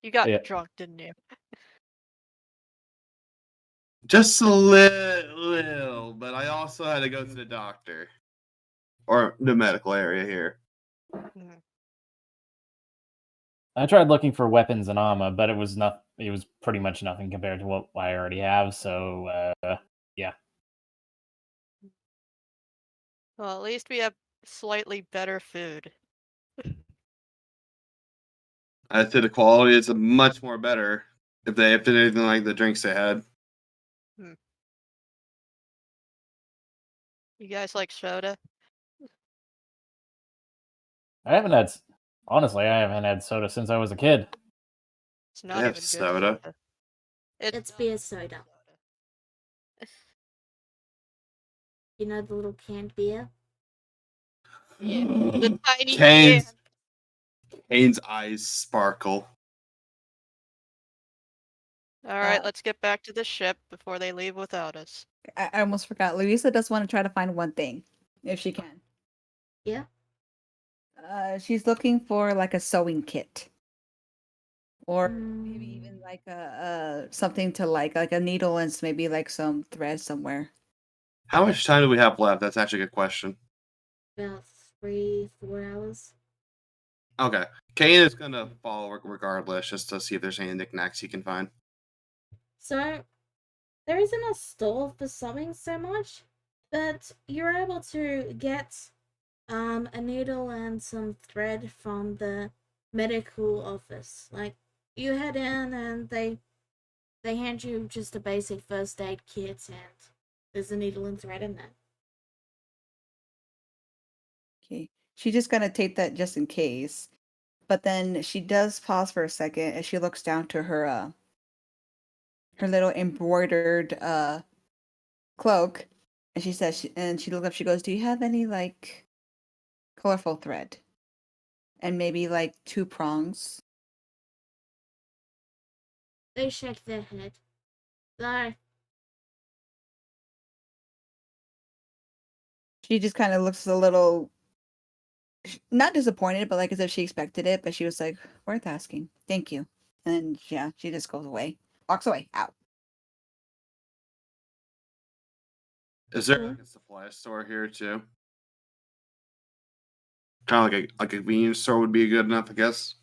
You got Yeah. drunk, didn't you? Just a little, but I also had to go to the doctor. Or the medical area here. Mhm. I tried looking for weapons and armor, but it was not. It was pretty much nothing compared to what I already have. So yeah. Well, at least we have slightly better food. I'd say the quality is much more better if they did anything like the drinks they had. You guys like soda? I haven't had. Honestly, I haven't had soda since I was a kid. It's not have even good soda. soda. It's beer soda. You know the little canned beer? Yeah, the tiny Kane's, can. Kane's eyes sparkle. Alright, let's get back to the ship before they leave without us. I almost forgot. Louisa does want to try to find one thing, if she can. Yeah. She's looking for like a sewing kit, or maybe Mm. even like a something to like a needle and maybe like some thread somewhere. How much time do we have left? That's actually a good question. About 3-4 hours. Okay. Kane is going to follow regardless just to see if there's any knickknacks he can find. So, there isn't a store for sewing so much, but you're able to get a needle and some thread from the medical office. Like, you head in and they hand you just a basic first aid kit and there's a needle and thread in there. Okay. She's just gonna take that just in case. But then she does pause for a second as she looks down to her little embroidered cloak, and she says she looks up, she goes, "Do you have any like colorful thread? And maybe like 2 prongs?" They shake their head. No, She just kind of looks a little not disappointed, but like as if she expected it, but she was like, "Worth asking. Thank you." And yeah, she just goes away. Walks away. Out. Is there Cool. like a supply store here too? Kind of like a convenience store would be good enough, I guess.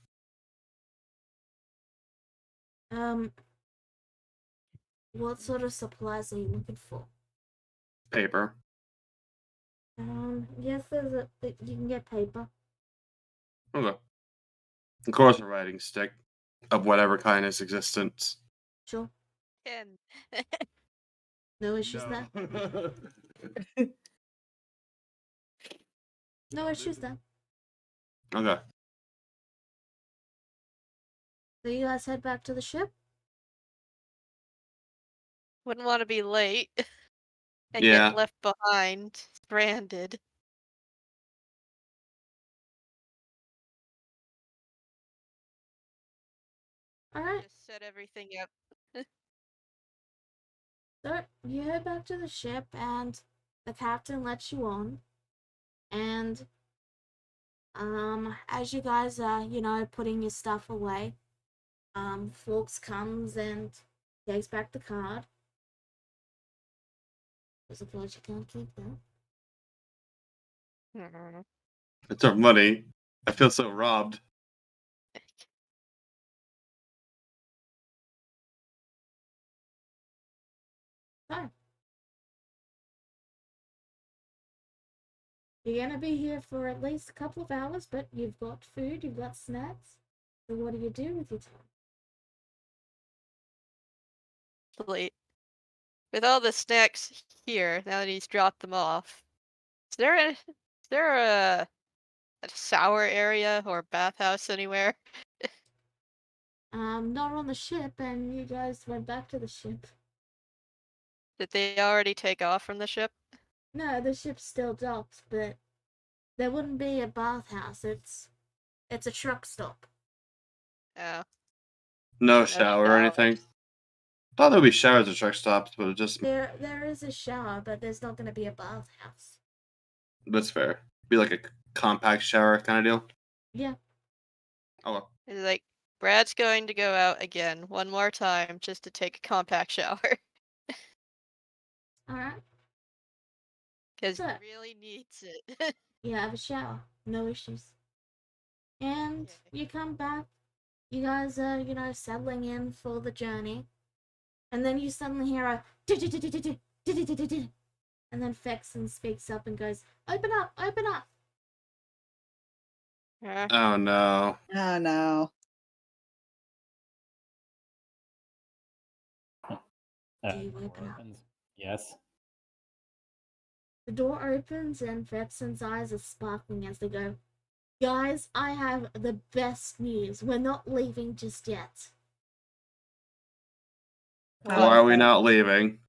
What sort of supplies are you looking for? Paper. Yes, you can get paper. Okay. Of course, a writing stick of whatever kind is existence. Sure. Ken. No issues there. No issues there. Okay. So you guys head back to the ship? Wouldn't want to be late and Yeah. get left behind, stranded. Alright. Just set everything up. So you head back to the ship and the captain lets you on. And as you guys are, putting your stuff away, Fawkes comes and takes back the card. There's a glitch, you can't keep that. Mhm. It's our money. I feel so robbed. So you're gonna be here for at least a couple of hours, but you've got food, you've got snacks. So what do you do with your time? Late. With all the snacks here, now that he's dropped them off, is there a shower area or bathhouse anywhere? Not on the ship, and you guys went back to the ship. Did they already take off from the ship? No, the ship's still docked, but there wouldn't be a bathhouse. It's a truck stop. Oh. No No shower or anything. Thought there'd be showers at truck stops, but it just There is a shower, but there's not gonna be a bathhouse. that's fair. Be like a compact shower kind of deal. Yeah. Oh well. It's like, Brad's going to go out again one more time just to take a compact shower. Alright. Because So- he really needs it. You have a shower. No issues. And Yay. you come back. You guys are, settling in for the journey. And then you suddenly hear a and then Fexon speaks up and goes, "Open up, open up." Oh no. Oh no. Do you door open up? opens. Yes. The door opens and Fexon's eyes are sparkling as they go, "Guys, I have the best news. We're not leaving just yet. Why are we not leaving?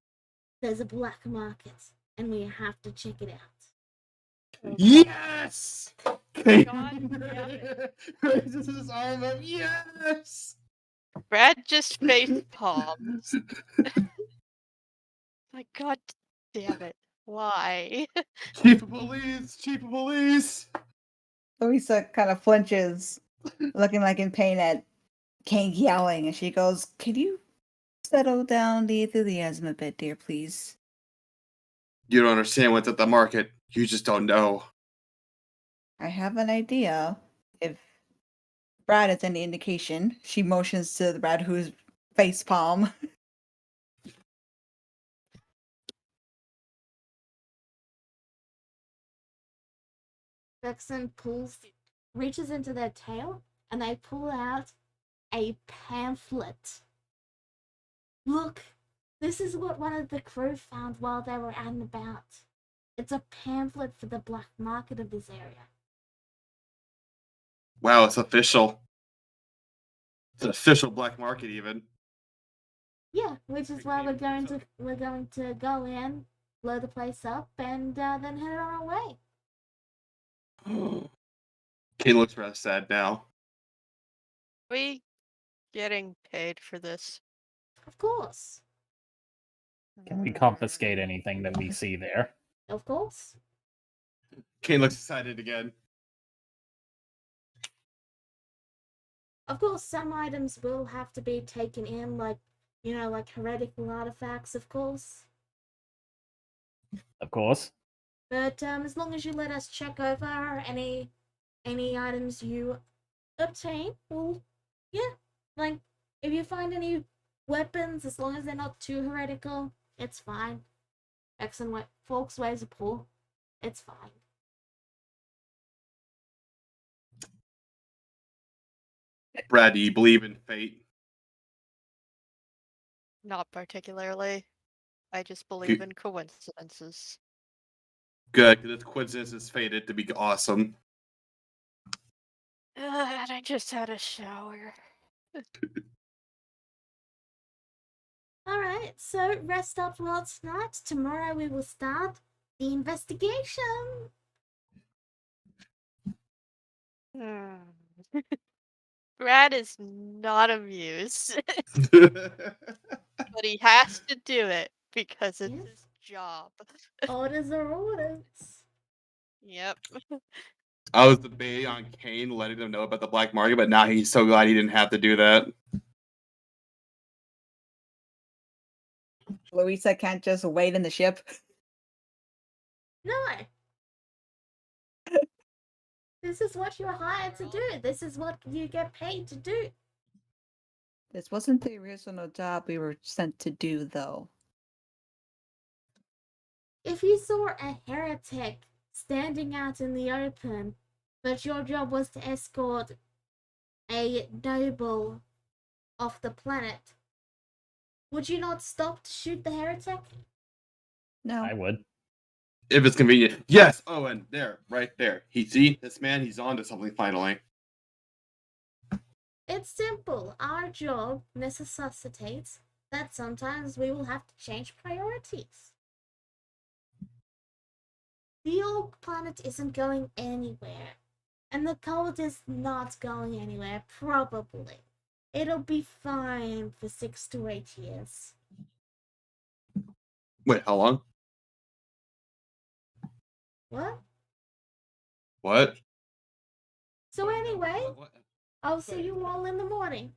There's a black market, and we have to check it out." Yes! God damn it. Raises his arm up. Yes! Brad just face palms. My god damn it. Why? Chief of police! Chief of police! Louisa kind of flinches, looking like in pain at Kane yelling, and she goes, "Can you settle down the enthusiasm a bit, dear, please?" You don't understand what's at the market. You just don't know. I have an idea. If Brad is any indication, she motions to the Brad who's face palm. Fexon reaches into their tail, and they pull out a pamphlet. Look, this is what one of the crew found while they were out and about. It's a pamphlet for the black market of this area. Wow, it's official. It's an official black market, even. Yeah, which is why we're going to go in, blow the place up, and then head on our way. Kane looks rather sad now. We getting paid for this? Of course. Can we confiscate anything that we see there? Of course. Kane looks excited again. Of course, some items will have to be taken in, like, you know, like heretical artifacts, of course. Of course. But as long as you let us check over any items you obtain, well, yeah, like if you find any weapons, as long as they're not too heretical, it's fine. Excellent. Folks' ways are poor. It's fine. Brad, do you believe in fate? Not particularly. I just believe Good, in coincidences. because this coincidence is fated to be awesome. And I just had a shower. Alright, so rest up well tonight. Tomorrow we will start the investigation. Brad is not amused, but he has to do it because it's Yes. his job. Orders are orders. Yep. I was debating on Kane letting them know about the black market, but now he's so glad he didn't have to do that. Louisa can't just wait in the ship. No. This is what you're hired to do. This is what you get paid to do. This wasn't the original job we were sent to do, though. If you saw a heretic standing out in the open, but your job was to escort a noble off the planet, would you not stop to shoot the heretic? No. I would. If it's convenient. Yes. Oh, and there, right there. See this man. He's on to something finally. It's simple. Our job necessitates that sometimes we will have to change priorities. The old planet isn't going anywhere, and the cult is not going anywhere, probably. It'll be fine for 6 to 8 years. Wait, how long? What? What? So anyway, What? I'll see you all in the morning.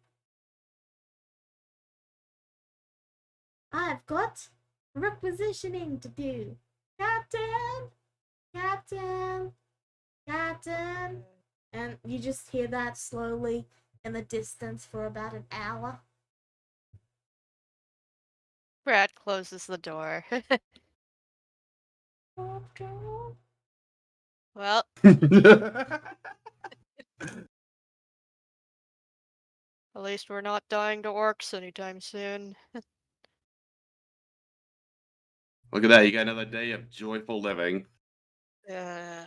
I've got requisitioning to do. Captain! Captain! Captain! And you just hear that slowly in the distance for about an hour. Brad closes the door. Captain? Well, at least we're not dying to orcs anytime soon. Look at that. You got another day of joyful living. Uh,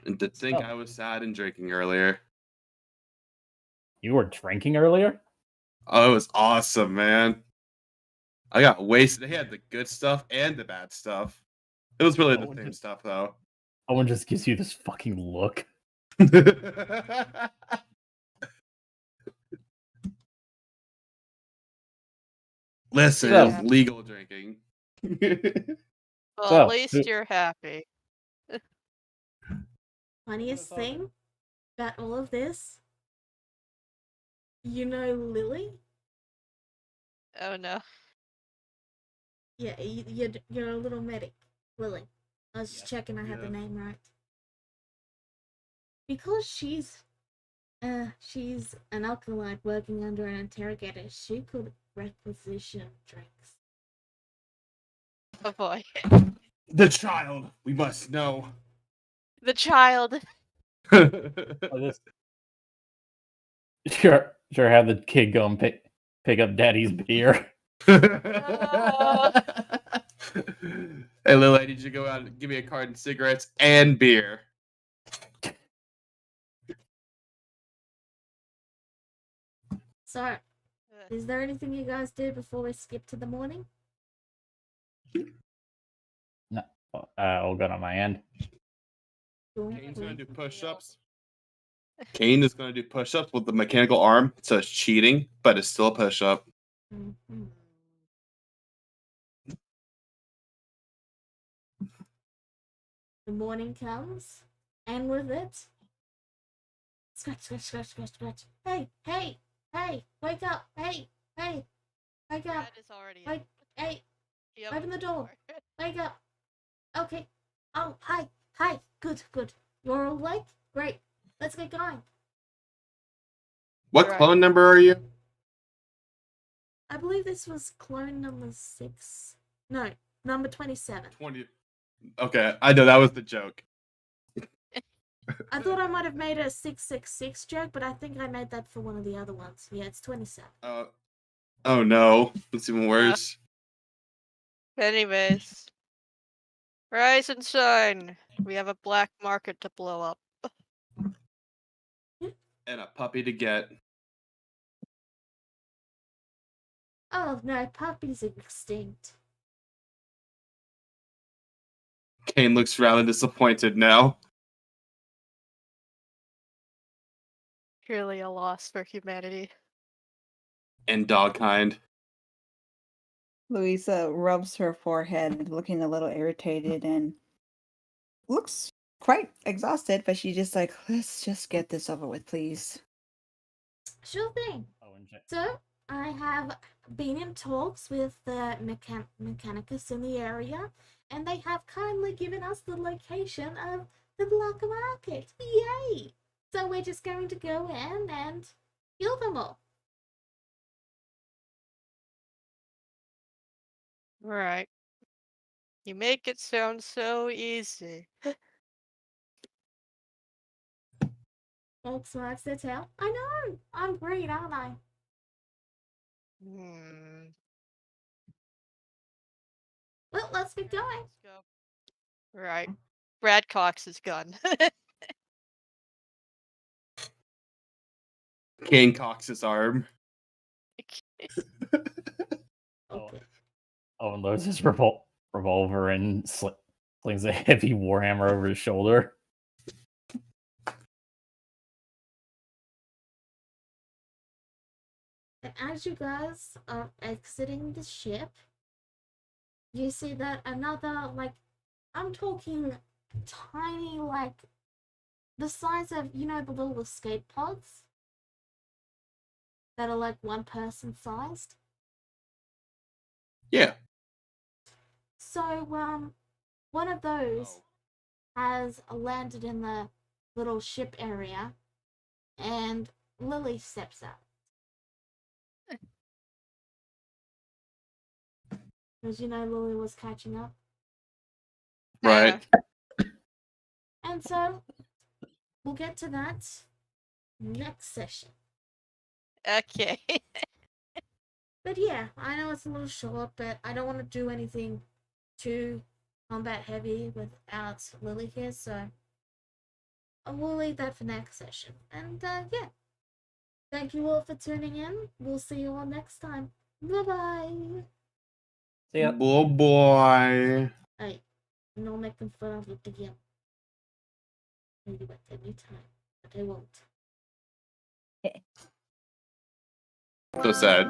And to think Oh. I was sad and drinking earlier. You were drinking earlier? Oh, it was awesome, man. I got wasted. They had the good stuff and the bad stuff. It was really the Oh, same just- stuff, though. Owen just gives you this fucking look. Listen, So- it was legal drinking. well, So, at least you're happy. Funniest thing about all of this, you know Lily? Oh no. Yeah, you're a little medic, Lily. I was just checking I had the Yeah. name right. Because she's an alkalite working under an interrogator, she could requisition drinks. Oh boy. The child, we must know. The child. Oh, this... Sure, have the kid go and pick up daddy's beer. Hey, Lily, I need you to go out and give me a carton of cigarettes and beer. So, is there anything you guys do before we skip to the morning? No, all good on my end. Kane's gonna do push-ups. Kane is gonna do push-ups with the mechanical arm, so it's cheating, but it's still a push-up. Mhm. The morning comes, and with it, Scratch, scratch, scratch, scratch, scratch. Hey, hey, hey, wake up. Hey, hey, wake up. Brad is already Wake, up. hey, He open opened the door. Wake up. Okay. Oh, hi, hi. Good, good. You're awake? Great. Let's get going. What Right. clone number are you? I believe this was clone number 6. No, number 27. 20. Okay, I know that was the joke. I thought I might have made a 666 joke, but I think I made that for one of the other ones. Yeah, it's 27. Oh no, it's even worse. Anyways. Rise and shine. We have a black market to blow up. And a puppy to get. Oh no, puppies are extinct. Kane looks rather disappointed now. Truly a loss for humanity. And dog kind. Louisa rubs her forehead, looking a little irritated and looks quite exhausted, but she's just like, let's just get this over with, please. Sure thing. So, I have been in talks with the mechanicus in the area, and they have kindly given us the location of the black market. Yay! So we're just going to go in and kill them all. Right. You make it sound so easy. Folks wags their tail. I know! I'm great, aren't I? Hmm. Well, let's get going. Let's go. Right. Brad cocks his gun. Kane cocks his arm. Okay. Owen loads his revolver and slings a heavy warhammer over his shoulder. And as you guys are exiting the ship, you see that another, like, I'm talking tiny, like, the size of, you know, the little escape pods that are like one person sized. Yeah. So, one of those has landed in the little ship area, and Lily steps out. Because, you know, Lily was catching up. Right. And so, we'll get to that next session. Okay. But yeah, I know it's a little short, but I don't want to do anything too combat heavy without Lily here, so we'll leave that for next session. And yeah, thank you all for tuning in. We'll see you all next time. Bye bye. See ya. Oh boy. Hey, no making fun of it again. Maybe at any time, but I won't. So sad.